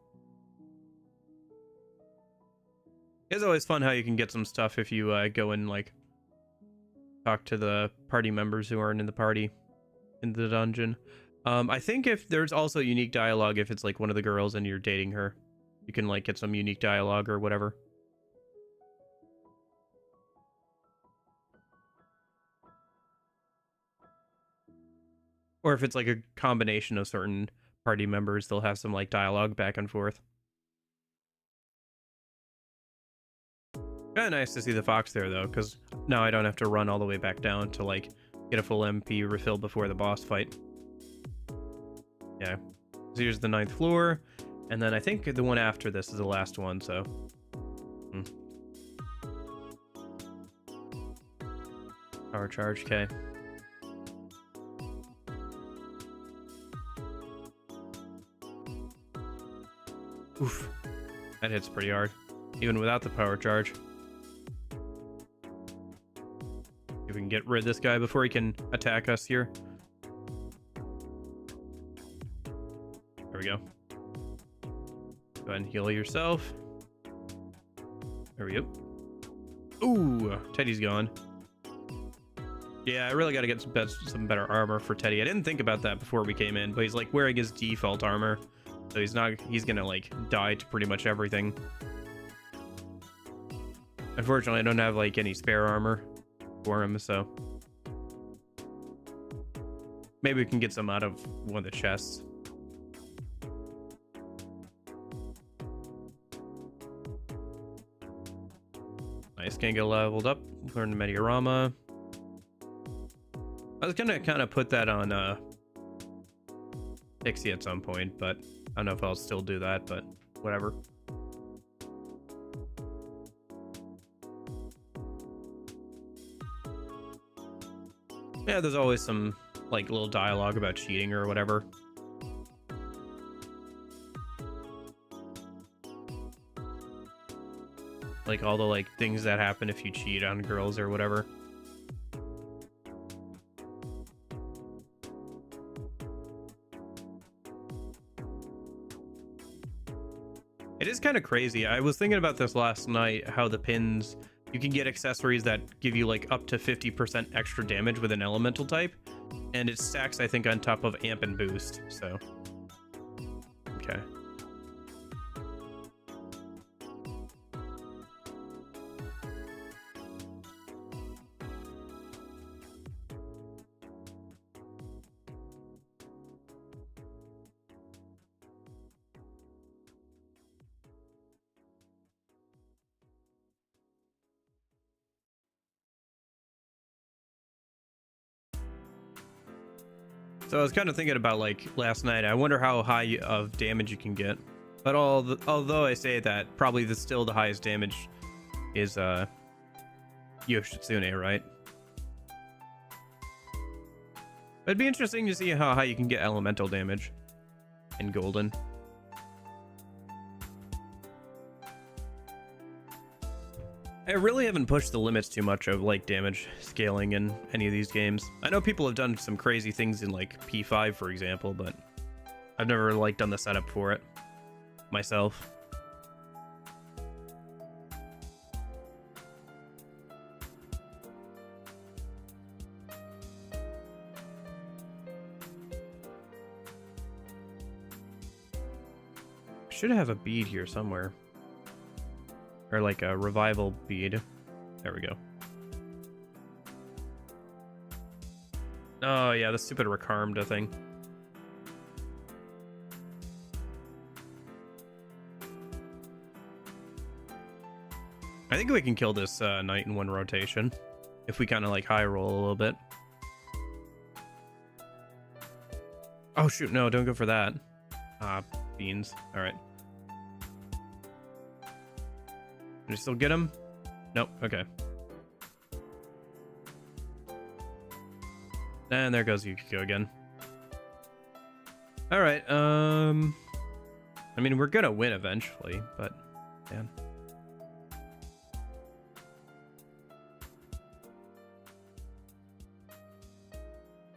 It's always fun how you can get some stuff if you go and like talk to the party members who aren't in the party in the dungeon. I think if there's also unique dialogue if it's like one of the girls and you're dating her, you can like get some unique dialogue or whatever. Or if it's like a combination of certain party members, they'll have some like dialogue back and forth. Kind of nice to see the fox there though, because now I don't have to run all the way back down to like get a full MP refill before the boss fight. Yeah. So here's the 9th floor, and then I think the one after this is the last one, so. Power charge, okay. Oof. That hits pretty hard, even without the power charge. See if we can and get rid of this guy before he can attack us here. There we go. Go ahead and heal yourself. There we go. Ooh, Teddy's gone. Yeah, I really got to get some better armor for Teddy. I didn't think about that before we came in, but he's like wearing his default armor. So he's gonna like die to pretty much everything. Unfortunately, I don't have like any spare armor for him, so maybe we can get some out of one of the chests. Nice, can get leveled up. Learn the Mediorama. I was gonna kind of put that on Pixie at some point, but I don't know if I'll still do that, but whatever. Yeah, there's always some like little dialogue about cheating or whatever. Like all the like things that happen if you cheat on girls or whatever. It is kind of crazy. I was thinking about this last night, how the pins, you can get accessories that give you like up to 50% extra damage with an elemental type, and it stacks, I think, on top of amp and boost. So okay. So I was kind of thinking about like last night. I wonder how high of damage you can get. But although I say that, probably still the highest damage is Yoshitsune, right? But it'd be interesting to see how high you can get elemental damage in Golden. I really haven't pushed the limits too much of like damage scaling in any of these games. I know people have done some crazy things in like P5, for example, but I've never like done the setup for it myself. I should have a bead here somewhere. Or like a revival bead. There we go. Oh yeah, the stupid Rakarmda thing. I think we can kill this knight in one rotation. If we kind of like high roll a little bit. Oh shoot, no, don't go for that. Ah, beans. Alright. Can you still get him? Nope. Okay. And there goes Yukiko again. All right. I mean, we're gonna win eventually, but man.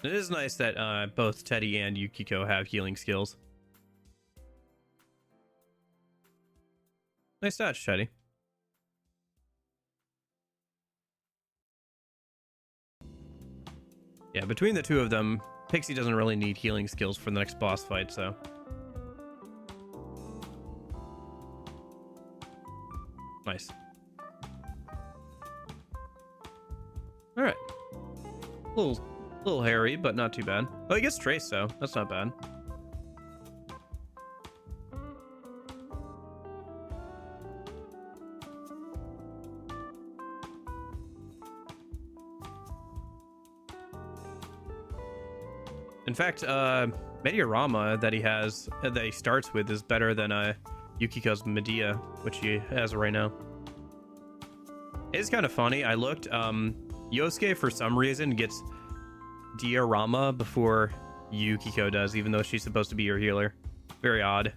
It is nice that both Teddy and Yukiko have healing skills. Nice touch, Teddy. Yeah, between the two of them, Pixie doesn't really need healing skills for the next boss fight, so. Nice. Alright. Little hairy, but not too bad. Oh, he gets Trace, though. That's not bad. In fact, Mediorama that he starts with is better than Yukiko's Medea, which he has right now. It's kind of funny. I looked. Yosuke, for some reason, gets Diorama before Yukiko does, even though she's supposed to be your healer. Very odd.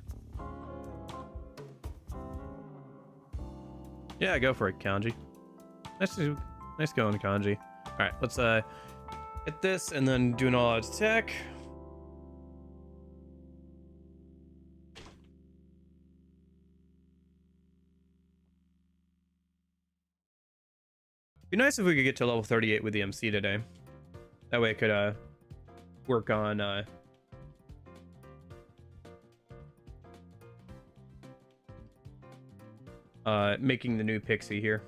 Yeah, go for it, Kanji. Nice going, Kanji. All right, let's hit this and then do an all-out attack. Be nice if we could get to level 38 with the MC today. That way I could work on making the new Pixie here.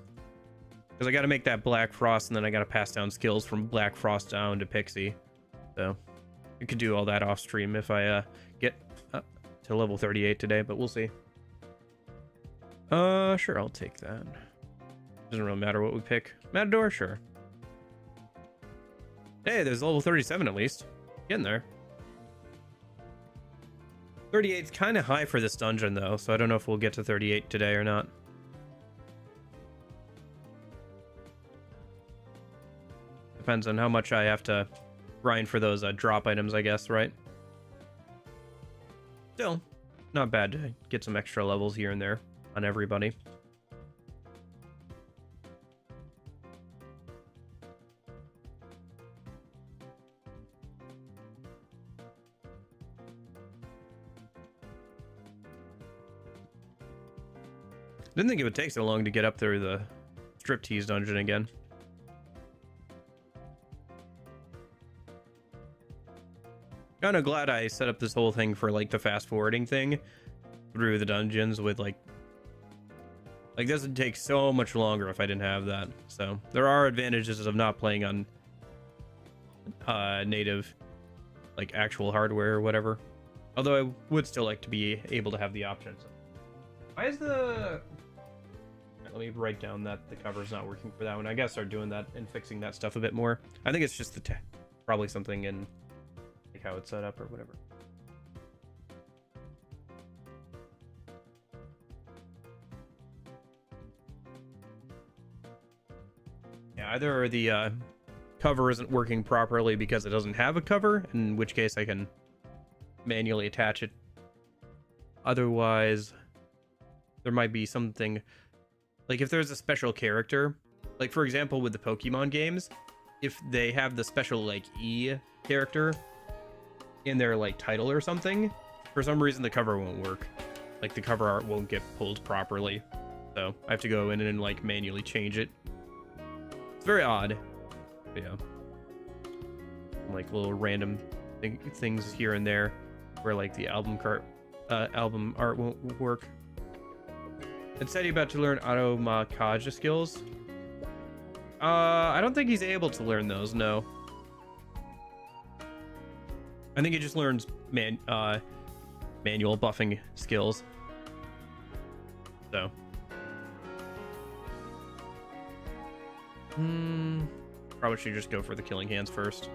Because I got to make that Black Frost, and then I got to pass down skills from Black Frost down to Pixie. So I could do all that off stream if I get to level 38 today, but we'll see. Sure, I'll take that. Doesn't really matter what we pick. Matador, sure. Hey, there's level 37 at least. Getting there. 38's kind of high for this dungeon though, so I don't know if we'll get to 38 today or not. Depends on how much I have to grind for those drop items, I guess, right? Still, not bad to get some extra levels here and there on everybody. Didn't think it would take so long to get up there the striptease dungeon again. Kind of glad I set up this whole thing for like the fast forwarding thing through the dungeons with like this would take so much longer if I didn't have that. So there are advantages of not playing on native like actual hardware or whatever. Although I would still like to be able to have the options. Why is the... Let me write down that the cover's not working for that one. I gotta start doing that and fixing that stuff a bit more. I think it's just probably something in like how it's set up or whatever. Yeah, either the cover isn't working properly because it doesn't have a cover, in which case I can manually attach it. Otherwise, there might be something like if there's a special character, like for example with the Pokemon games, if they have the special like E character in their like title or something, for some reason the cover won't work. Like the cover art won't get pulled properly. So I have to go in and like manually change it. It's very odd. But yeah. Like little random things here and there where like the album art won't work. It said you're about to learn auto Makaja skills. I don't think he's able to learn those, no. I think he just learns manual buffing skills. So. Probably should just go for the killing hands first.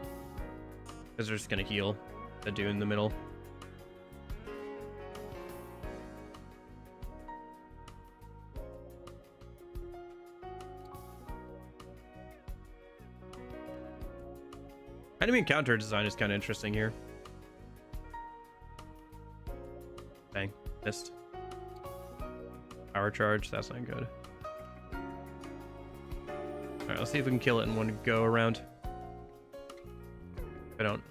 Because they're just gonna heal the dude in the middle. Enemy encounter design is kind of interesting here. Dang, missed. Power charge, that's not good. Alright, let's see if we can kill it in one go around. If I don't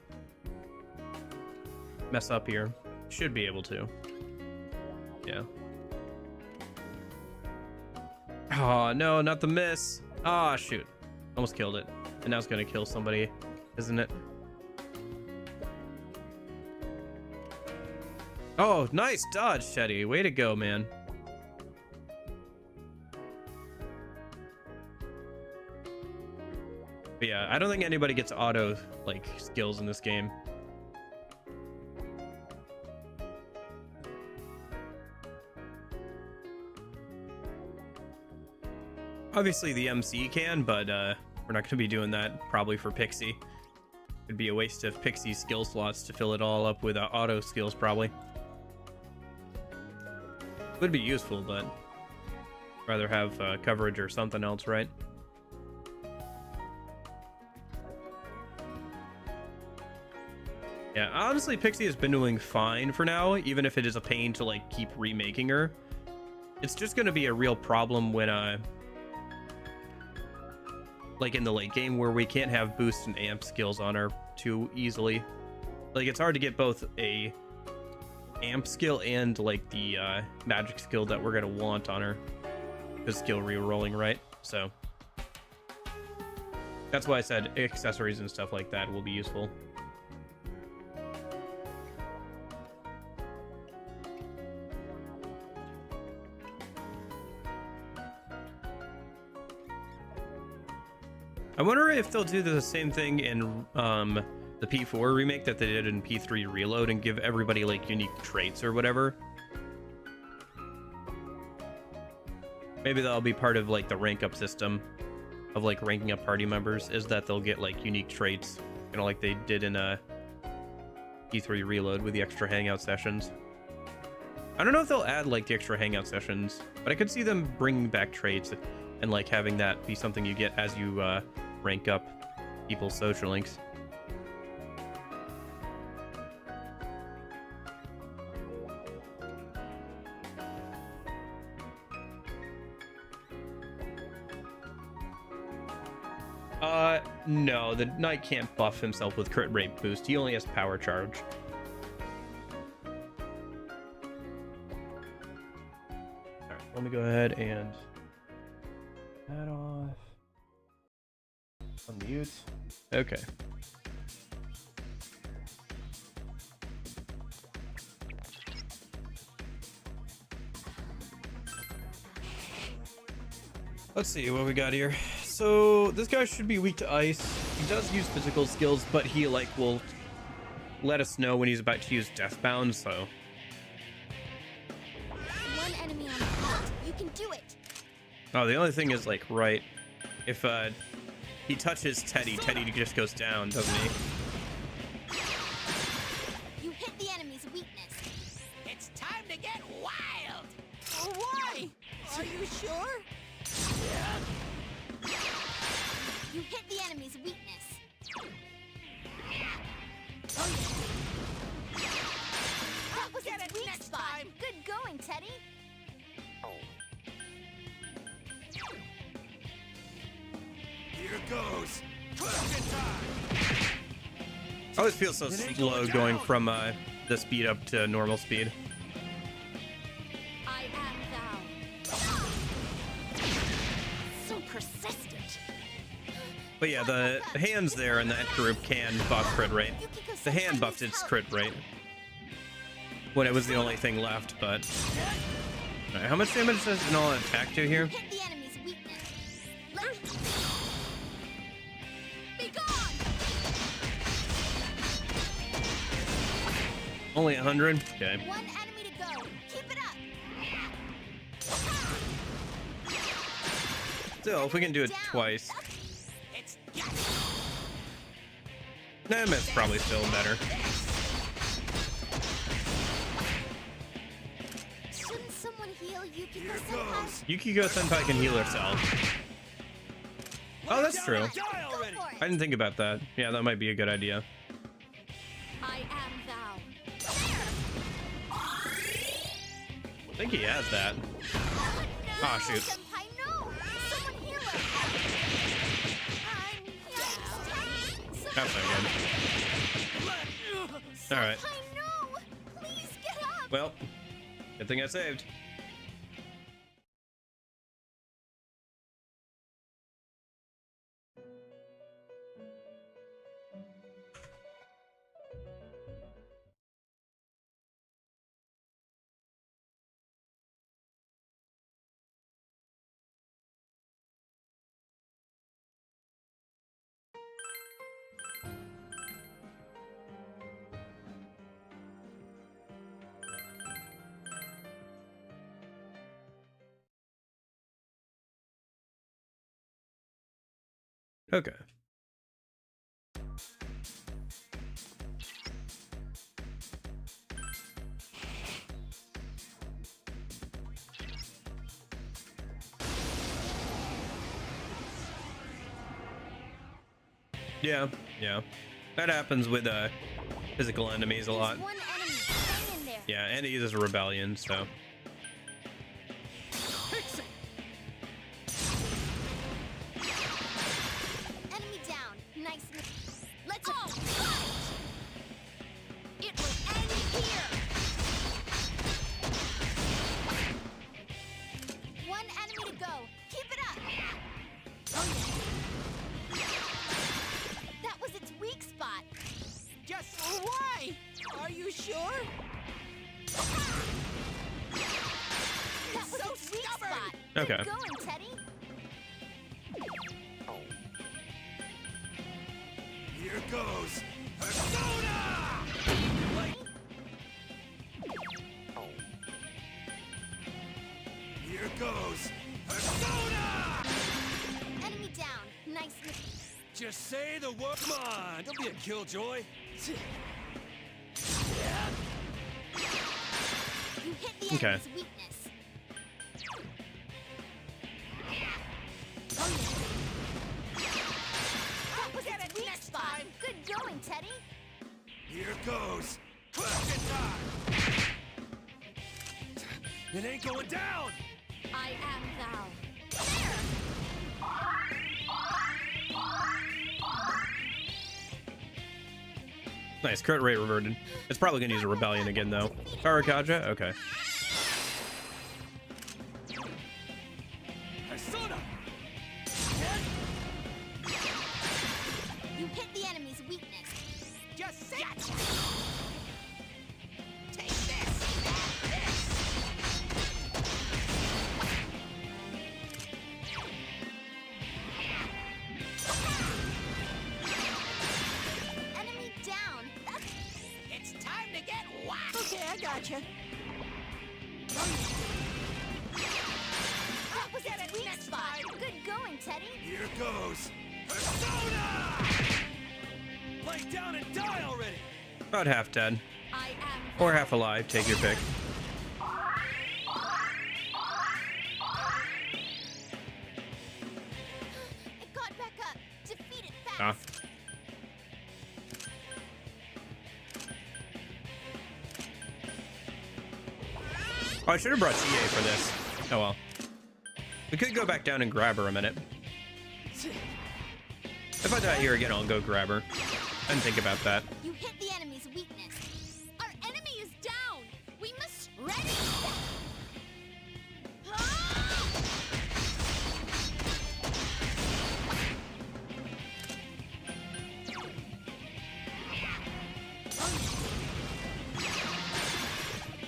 mess up here. Should be able to. Yeah. Oh, no, not the miss. Ah, oh, shoot. Almost killed it. And now it's gonna kill somebody, isn't it? Oh, nice dodge, Teddy. Way to go, man. But yeah, I don't think anybody gets auto, like, skills in this game. Obviously, the MC can, but we're not going to be doing that probably for Pixie. It'd be a waste of Pixie's skill slots to fill it all up with auto skills, probably. Would be useful, but rather have coverage or something else, right? Yeah, honestly, Pixie has been doing fine for now, even if it is a pain to like keep remaking her. It's just going to be a real problem when like in the late game where we can't have boost and amp skills on her too easily. Like it's hard to get both a amp skill and like the magic skill that we're gonna want on her, because skill re-rolling, right? So that's why I said accessories and stuff like that will be useful. I wonder if they'll do the same thing in the P4 remake that they did in P3 Reload and give everybody like unique traits or whatever. Maybe that'll be part of like the rank up system of like ranking up party members, is that they'll get like unique traits, you know, like they did in P3 Reload with the extra hangout sessions. I don't know if they'll add like the extra hangout sessions, but I could see them bringing back traits and like having that be something you get as you rank up people's social links. No, the knight can't buff himself with crit rate boost. He only has power charge. Alright, let me go ahead and that off. Unmute. Okay. Let's see what we got here. So this guy should be weak to ice. He does use physical skills, but he like will let us know when he's about to use Deathbound, so. One enemy on the front. You can do it. Oh, the only thing is like, right, if he touches Teddy, Teddy just goes down, doesn't he? You hit the enemy's weakness. It's time to get wild. Why? Are you sure? You hit the enemy's weakness. That was Get its it weak next spot. time. Good going, Teddy. Here goes. Closing time. I always feel so slow going from the speed up to normal speed. I am thou. So persistent. But yeah, the hands there in that group can buff crit rate. The hand buffed its crit rate when it was the only thing left, but... Alright, how much damage does an all attack do here? Hit the enemy's weakness. Be gone. Only 100? Okay. One enemy to go. Keep it up. Still, if we can do it twice. It's Nah, it's probably still better. Shouldn't someone heal Yukiko-senpai? Yukiko Senpai can heal herself. Oh, that's true. die already. Go for it. I didn't think about that. Yeah, that might be a good idea. I am thou. I think he has that. Oh, shoot. Senpai, no! Someone heal her. I'm down. That's not good. Alright. Senpai, no! Please get up. Well, good thing I saved. Okay. Yeah. That happens with physical enemies a lot. There's one enemy. Hang in there. Yeah, and he is a rebellion, so. Pixie. Just why? Are you sure? That was so its weak stubborn. spot. Okay. Good going, Teddy. Here goes Persona! Here goes Persona! Enemy down. Nice. Just say the word. Come on, don't be a killjoy. You hit the Okay. enemy's weakness. Oh, yeah. That was Get its it weak next spot. time. Good going, Teddy. Here goes question time. It ain't going down. I am thou. Nice, crit rate reverted. It's probably gonna use a rebellion again though. Karakaja? Okay. Persona! You hit the enemy's weakness. Just say it! Take this! Enemy down. That's It's time to get whacked! Okay, I gotcha. that was Get its it weak next spot. time. Good going, Teddy. Here goes Persona! Lay down and die already! About half dead. I am Or half alive, take your pick. It got back up. Defeat it Ah. fast. Oh, I should have brought CA for this. Oh well. We could go back down and grab her a minute. If I die here again, I'll go grab her. I didn't think about that. You hit the enemy's weakness. Our enemy is down. We must ready.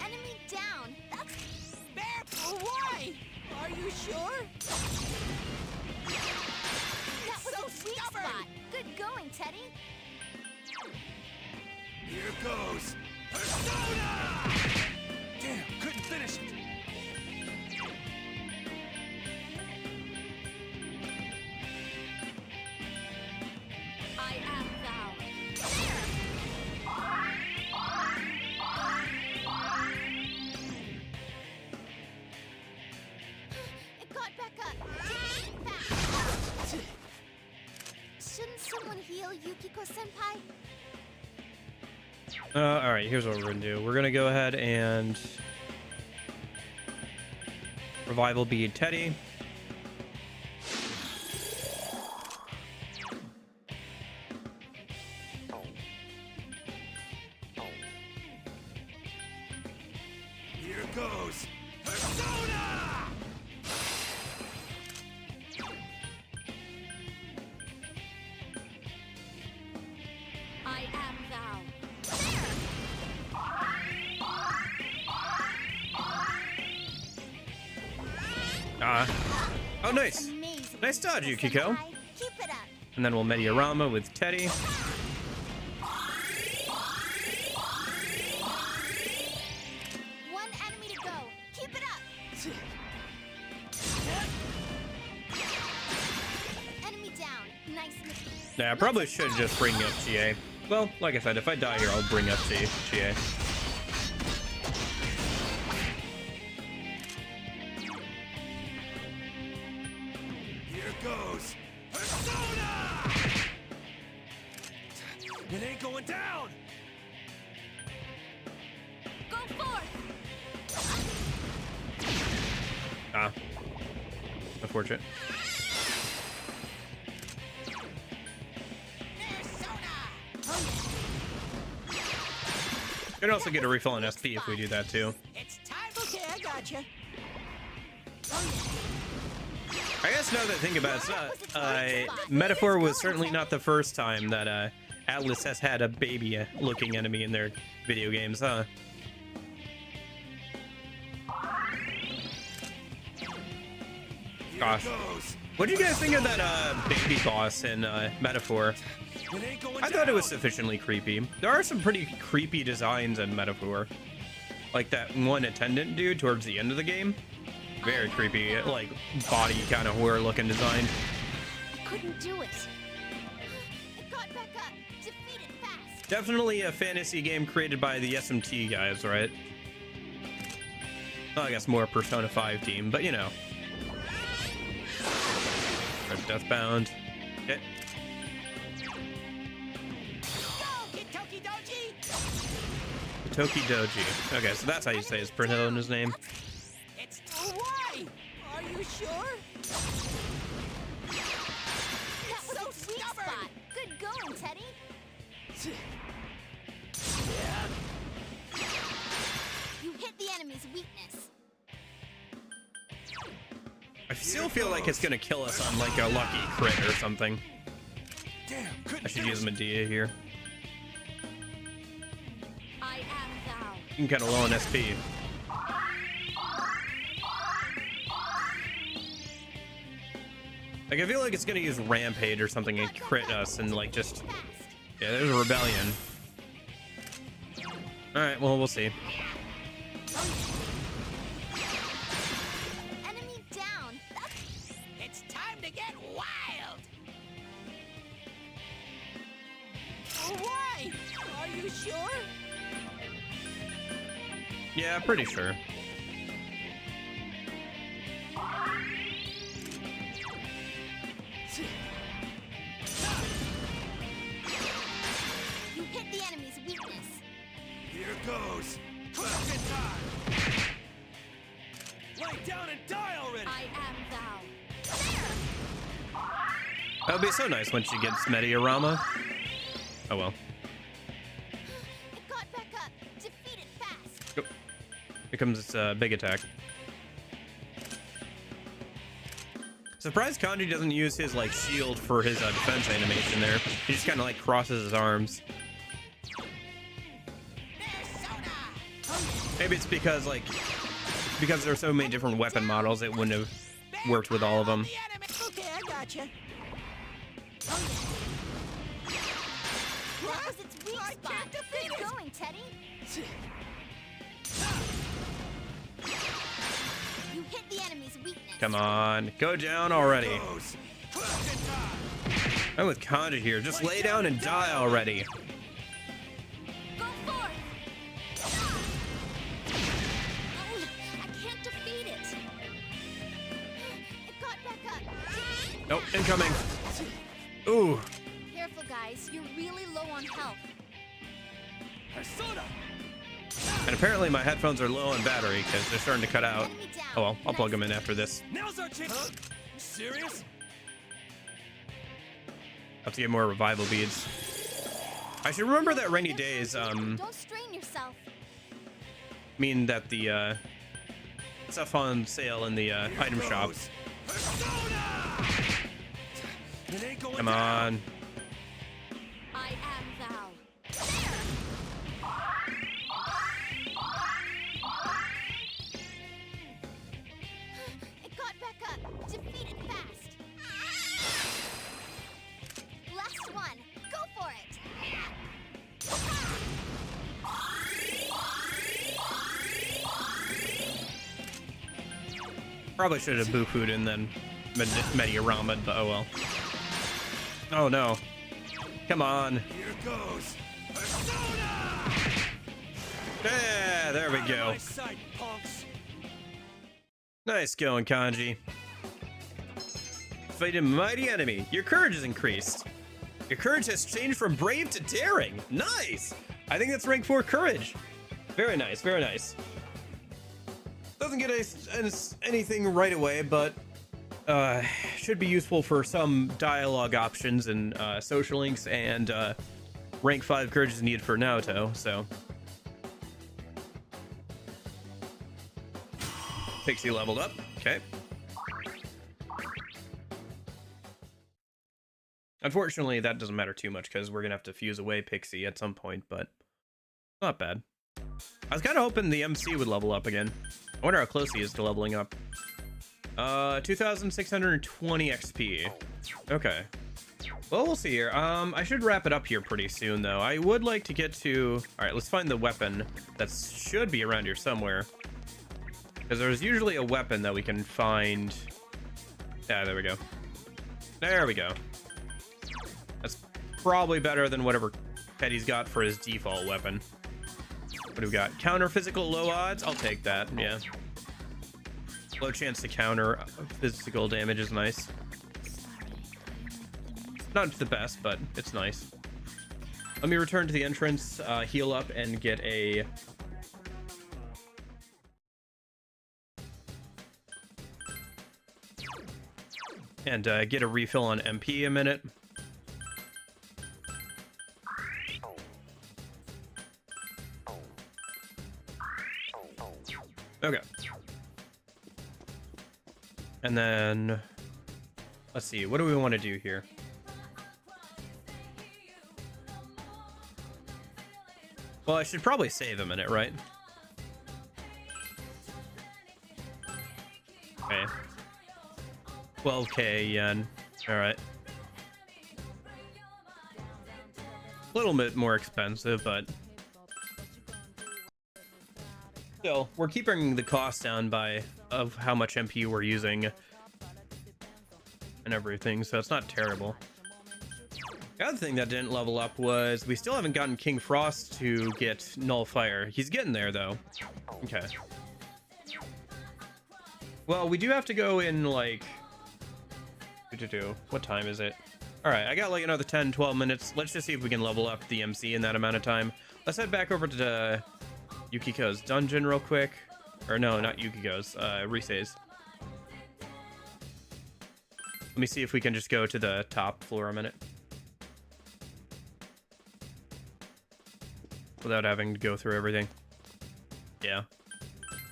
Enemy down. That's Bear, why? Are you sure? that was so its weak stubborn. spot. Good going, Teddy. Here goes Persona! Damn, couldn't finish it. I am thou. It got back up. Defeat it fast. Shouldn't someone heal Yukiko-senpai? All right, here's what we're gonna do. We're gonna go ahead and revival bead Teddy. Here goes Persona! I am thou. Oh, nice. Amazing. Nice dodge, Yukiko. Senpai. Keep it up. And then we'll Mediorama with Teddy. One enemy to go. Keep it up. Enemy down. Nice. Yeah, I probably should just bring up GA. Well, like I said, if I die here, I'll bring up GA. Here goes Persona! It ain't going down! Go forth. Ah. Unfortunate. You can also get a refill on SP if we do that too. It's time. Okay, I gotcha. I guess now that I think about it, it's not, Metaphor was certainly not the first time that Atlas has had a baby-looking enemy in their video games, huh? Gosh. What do you guys think of that baby boss in Metaphor? I thought it was sufficiently creepy. There are some pretty creepy designs in Metaphor. Like that one attendant dude towards the end of the game. Very creepy, like body kind of horror looking design. Couldn't do it. It got back up. Defeat it fast. Definitely a fantasy game created by the SMT guys, right? Well, I guess more Persona 5 team, but you know. Or Deathbound. Okay. Toki Doji. Okay, so that's how you say his Persona's name. It's why? Are you sure? That was its weak spot. Good going, Teddy. You hit the enemy's weakness. I still feel like it's gonna kill us on like a lucky crit or something. Damn, I should use Medea here. I am thou. You can kind of low on SP. Like I feel like it's gonna use Rampage or something and crit us and like just yeah. There's a rebellion. All right, well we'll see. Enemy down. It's time to get wild. Why? Are you sure? Yeah, pretty sure. You hit the enemy's weakness. Here goes. Question time. Lay down and die already. I am thou. There. That would be so nice when she gets Mediarama. Oh well. It got back up. Defeat it fast. Go. Here comes its big attack. Surprised Kanji doesn't use his like shield for his defense animation there. He just kind of like crosses his arms. Maybe it's because like because there are so many different weapon models, it wouldn't have worked with all of them. Okay, I gotcha. That was its weak spot. Good going, Teddy. You hit the enemy's weakness. Come on, go down already. Goes. Question time. I'm with Kanji here. Just lay down and die already. Go forth. Oh, I can't defeat it. It got back up. Nope, incoming. Ooh. Careful, guys. You're really low on health. Persona. And apparently my headphones are low on battery because they're starting to cut out. Enemy down. Oh well, I'll plug them in after this. Now's our chance. Huh? You serious? Have to get more revival beads. I should remember that rainy days Don't strain yourself. mean that the stuff on sale in the item shop. Persona. It ain't going Come down. on. I am thou. There. It got back up. Defeat it fast. Last one. Go for it. Probably should have boo-fooed and then Mediarama, but oh well. Oh no. Come on. Here goes. Persona. Yeah, there we Out of go. my sight, punks. Nice going, Kanji. Fight a mighty enemy. Your courage is increased. Your courage has changed from brave to daring. Nice. I think that's rank 4 courage. Very nice, very nice. Doesn't get anything right away, but should be useful for some dialogue options and social links, and rank 5 courage is needed for Naoto, so. Pixie leveled up. Okay. Unfortunately, that doesn't matter too much because we're gonna have to fuse away Pixie at some point, but not bad. I was kind of hoping the MC would level up again. I wonder how close he is to leveling up. 2,620 XP. Okay. Well, we'll see here. I should wrap it up here pretty soon, though. I would like to get to... All right, let's find the weapon that should be around here somewhere. Because there's usually a weapon that we can find... Yeah, there we go. There we go. That's probably better than whatever Petty's got for his default weapon. What do we got? Counter physical low odds? I'll take that, yeah. Low chance to counter physical damage is nice. Not the best, but it's nice. Let me return to the entrance, heal up, and get a... And get a refill on MP a minute. Okay. And then... Let's see, what do we want to do here? Well, I should probably save a minute, right? Okay. 12k yen. Alright. A little bit more expensive, but... Still, we're keeping the cost down of how much MP we're using. And everything, so it's not terrible. The other thing that didn't level up was we still haven't gotten King Frost to get Null Fire. He's getting there, though. Okay. Well, we do have to go in, like... What time is it? Alright, I got like another 10, 12 minutes. Let's just see if we can level up the MC in that amount of time. Let's head back over to Yukiko's dungeon real quick. Or no, not Yukiko's, Rise's. Let me see if we can just go to the top floor a minute. Without having to go through everything. Yeah.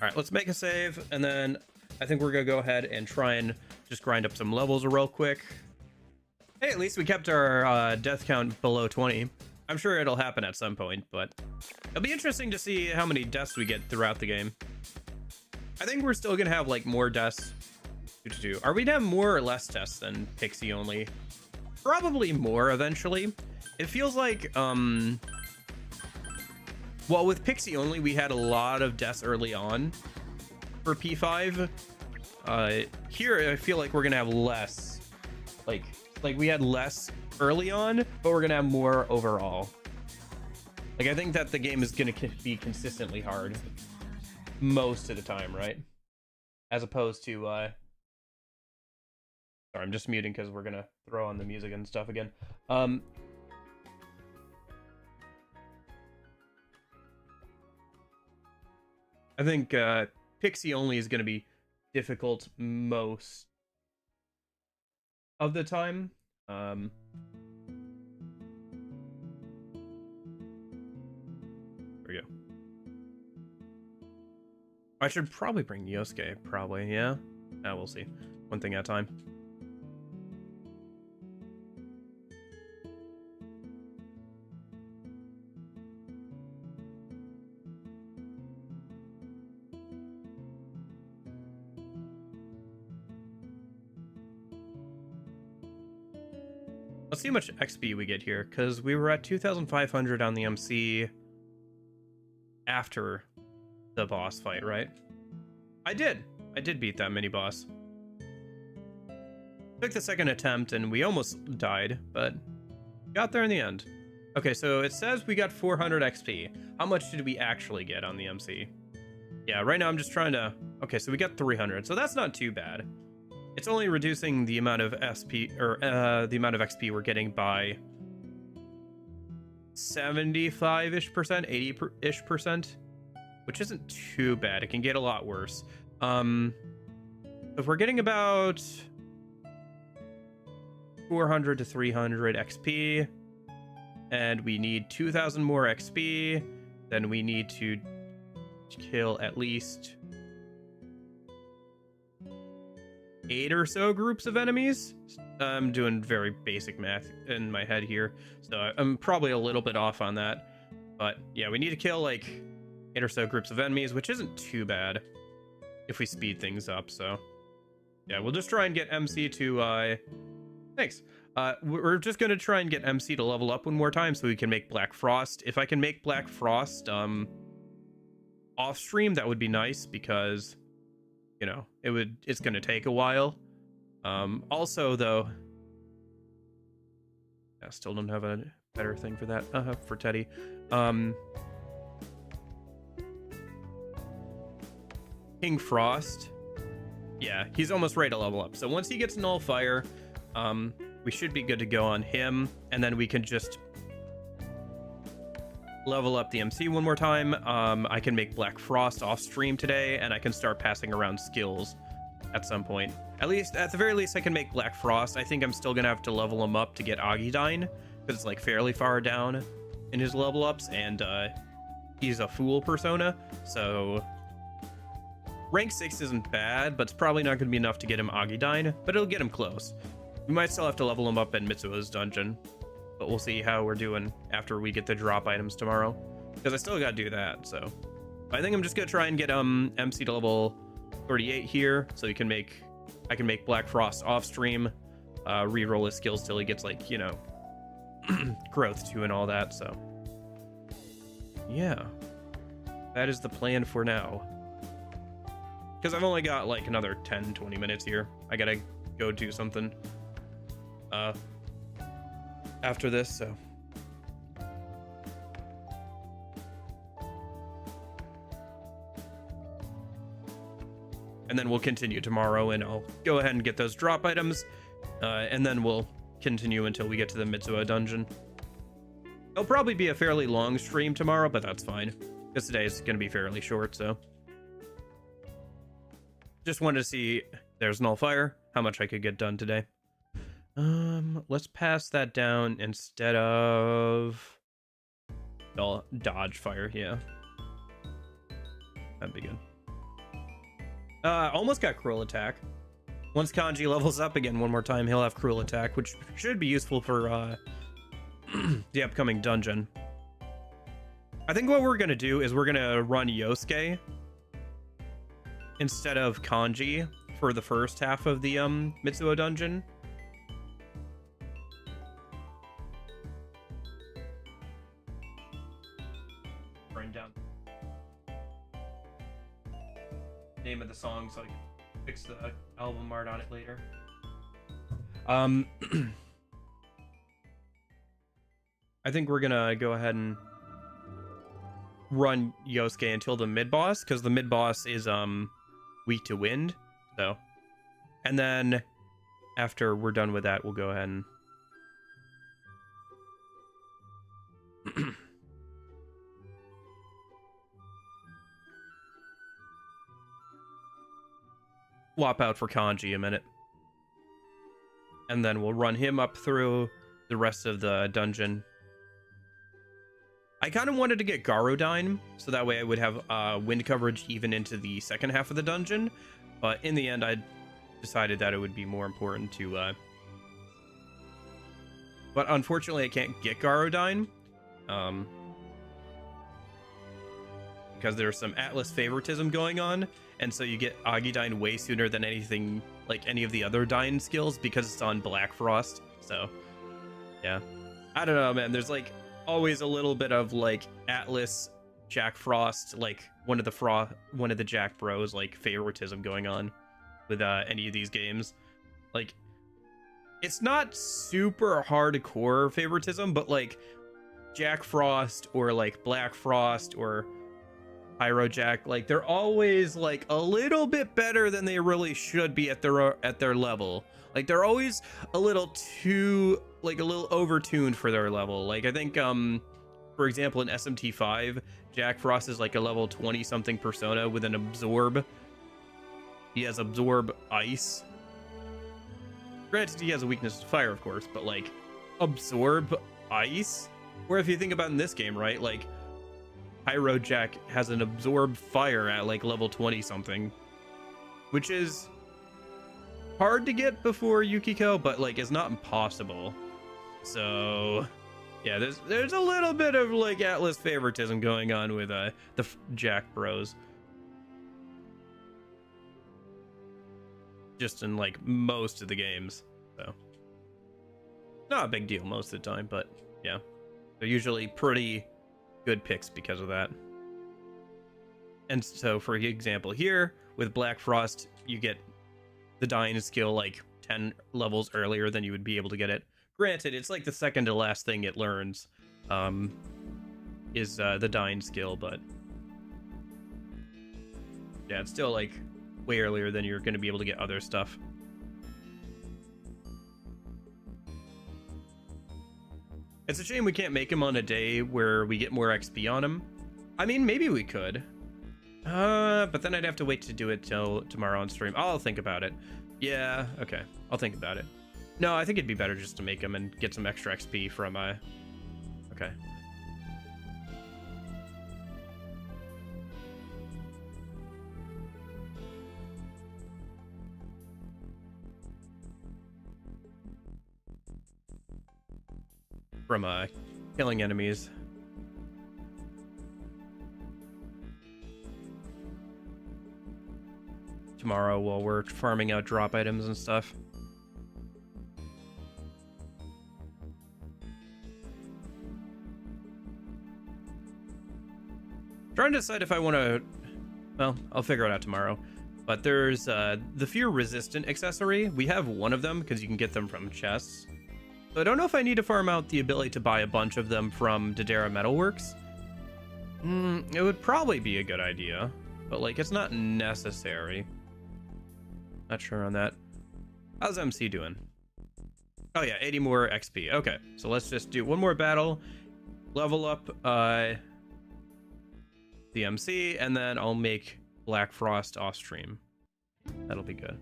Alright, let's make a save, and then I think we're gonna go ahead and try and just grind up some levels real quick. Hey, at least we kept our death count below 20. I'm sure it'll happen at some point, but it'll be interesting to see how many deaths we get throughout the game. I think we're still gonna have like more deaths. Are we gonna have more or less deaths than Pixie only? Probably more eventually. It feels like well, with Pixie only, we had a lot of deaths early on for P5. Here, I feel like we're gonna have less. Like we had less early on, but we're gonna have more overall. Like, I think that the game is gonna be consistently hard most of the time, right? As opposed to, sorry, I'm just muting because we're gonna throw on the music and stuff again. I think Pixie only is going to be difficult most of the time. There we go. I should probably bring Yosuke, probably, yeah? We'll see. One thing at a time. Let's see how much XP we get here, because we were at 2,500 on the MC after the boss fight, right? I did beat that mini boss. Took the second attempt and we almost died, but got there in the end. Okay, so it says we got 400 XP. How much did we actually get on the MC? Yeah, right now I'm just trying to... Okay, so we got 300, so that's not too bad. It's only reducing the amount of SP, or the amount of XP we're getting by 75-ish percent, 80-ish percent, which isn't too bad. It can get a lot worse. If we're getting about 400 to 300 XP, and we need 2,000 more XP, then we need to kill at least 8 or so groups of enemies. I'm doing very basic math in my head here, so I'm probably a little bit off on that. But yeah, we need to kill like 8 or so groups of enemies, which isn't too bad if we speed things up. So yeah, we'll just try and get MC to thanks. We're just gonna try and get MC to level up one more time so we can make Black Frost. If I can make Black Frost off stream, that would be nice, because you know it's gonna take a while. Also though, I still don't have a better thing for that for Teddy. King Frost, yeah, he's almost ready to level up, so once he gets Null Fire, we should be good to go on him, and then we can just level up the MC one more time. I can make Black Frost off stream today, and I can start passing around skills at some point. At the very least, I can make Black Frost. I think I'm still gonna have to level him up to get Agidine, because it's like fairly far down in his level ups, and he's a fool persona, so rank 6 isn't bad, but it's probably not gonna be enough to get him Agidine, but it'll get him close. We might still have to level him up in Mitsuo's dungeon, but we'll see how we're doing after we get the drop items tomorrow, because I still gotta do that. So I think I'm just gonna try and get MC to level 38 here, so I can make Black Frost off stream, re-roll his skills till he gets like, you know, growth 2 and all that. So yeah, that is the plan for now, because I've only got like another 10-20 minutes here. I gotta go do something after this, so and then we'll continue tomorrow, and I'll go ahead and get those drop items, and then we'll continue until we get to the Mitsuo dungeon. It'll probably be a fairly long stream tomorrow, but that's fine, because today is going to be fairly short. So just wanted to see, there's Null Fire, how much I could get done today. Let's pass that down instead of Dodge Fire. Yeah, that'd be good. Almost got Cruel Attack. Once Kanji levels up again one more time, he'll have Cruel Attack, which should be useful for the upcoming dungeon. I think what we're gonna do is we're gonna run Yosuke instead of Kanji for the first half of the Mitsuo dungeon. Bring down name of the song so I can fix the album art on it later. I think we're gonna go ahead and run Yosuke until the mid boss, because the mid boss is weak to wind. So, and then after we're done with that, we'll go ahead and swap out for Kanji a minute, and then we'll run him up through the rest of the dungeon. I kind of wanted to get Garodine, so that way I would have wind coverage even into the second half of the dungeon, but in the end I decided that it would be more important to but unfortunately I can't get Garodine because there's some Atlas favoritism going on, and so you get Agidine way sooner than anything, like any of the other Dine skills, because it's on Black Frost. So yeah, I don't know, man, there's like always a little bit of like Atlas, Jack Frost, like one of the Jack Bros, like favoritism going on with any of these games. Like, it's not super hardcore favoritism, but like Jack Frost or like Black Frost or Pyro Jack, like they're always like a little bit better than they really should be at their level. Like they're always a little too, like a little overtuned for their level. Like I think for example in SMT5, Jack Frost is like a level 20 something persona with an absorb. He has absorb ice. Granted, he has a weakness to fire, of course, but like absorb ice. Or if you think about in this game, right, like Pyro Jack has an absorb fire at like level 20 something, which is hard to get before Yukiko, but like it's not impossible. So yeah, there's a little bit of like Atlas favoritism going on with Jack Bros. Just in like most of the games, so not a big deal most of the time, but yeah, they're usually pretty good picks because of that. And so for example here with Black Frost, you get the dying skill like 10 levels earlier than you would be able to get it. Granted, it's like the second to last thing it learns is the dying skill, but yeah, it's still like way earlier than you're going to be able to get other stuff. It's a shame we can't make him on a day where we get more XP on him. I mean, maybe we could. But then I'd have to wait to do it till tomorrow on stream. I'll think about it. Yeah, okay. I'll think about it. No, I think it'd be better just to make him and get some extra XP from, okay. From, killing enemies. Tomorrow while we're farming out drop items and stuff. Trying to decide if I want to, well, I'll figure it out tomorrow. But there's the fear resistant accessory. We have one of them because you can get them from chests. So I don't know if I need to farm out the ability to buy a bunch of them from Dodera Metalworks. It would probably be a good idea, but like it's not necessary. Not sure on that. How's MC doing? Oh yeah, 80 more XP. Okay, so let's just do one more battle, level up the MC, and then I'll make Black Frost off stream. That'll be good.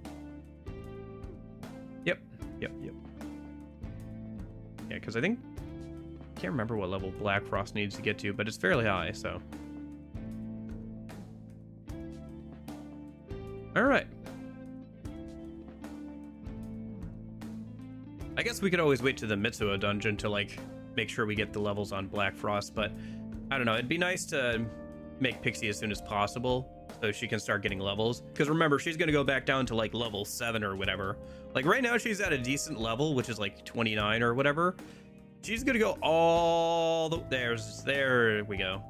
Yep. Yeah, because I can't remember what level Black Frost needs to get to, but it's fairly high, so. All right. I guess we could always wait to the Mitsuo dungeon to like make sure we get the levels on Black Frost, but I don't know. It'd be nice to make Pixie as soon as possible so she can start getting levels. Because remember, she's going to go back down to like level 7 or whatever. Like right now she's at a decent level, which is like 29 or whatever. She's going to go all the... There we go.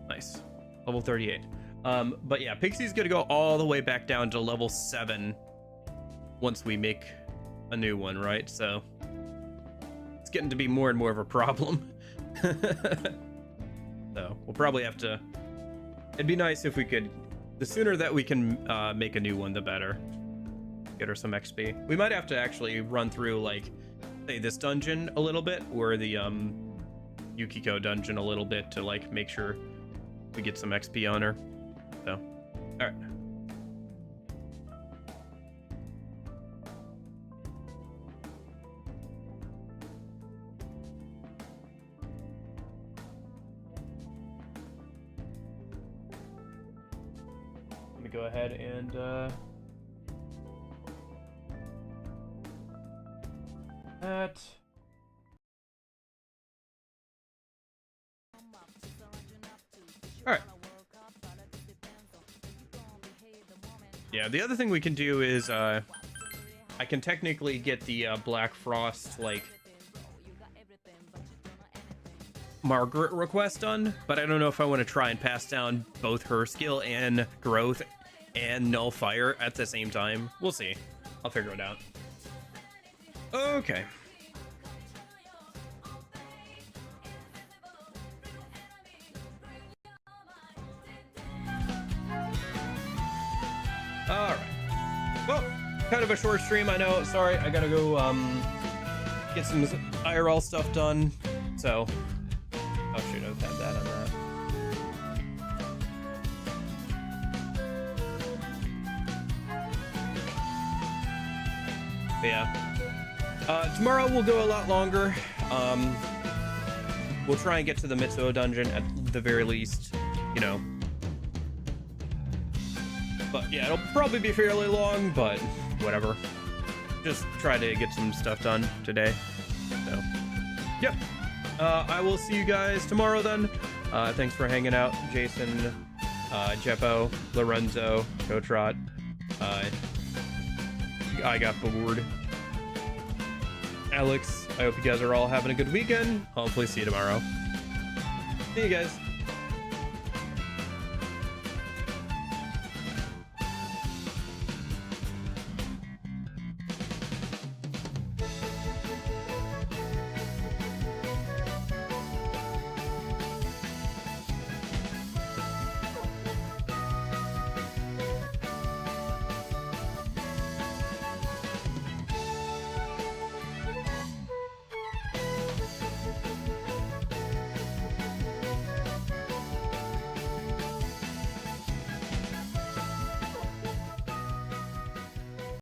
Nice. Level 38. But yeah, Pixie's going to go all the way back down to level 7 once we make a new one, right? So it's getting to be more and more of a problem. So we'll probably have to... It'd be nice if we could... The sooner that we can make a new one, the better. Get her some XP. We might have to actually run through, like, say, this dungeon a little bit, or the Yukiko dungeon a little bit to, like, make sure we get some XP on her. So, alright. Go ahead and that. All right. Yeah, the other thing we can do is I can technically get the Black Frost like Margaret request done, but I don't know if I want to try and pass down both her skill and growth and null fire at the same time. We'll see. I'll figure it out. Okay. All right. Well, kind of a short stream, I know. Sorry, I gotta go get some IRL stuff done. So, oh shoot, I've had that on that. But yeah. Tomorrow we'll go a lot longer. We'll try and get to the Mitsuo dungeon at the very least, you know. But yeah, it'll probably be fairly long, but whatever. Just try to get some stuff done today. So, yep. I will see you guys tomorrow then. Thanks for hanging out, Jason, Jeppo, Lorenzo, Cotrot. I got bored. Alex, I hope you guys are all having a good weekend. Hopefully see you tomorrow. See you guys.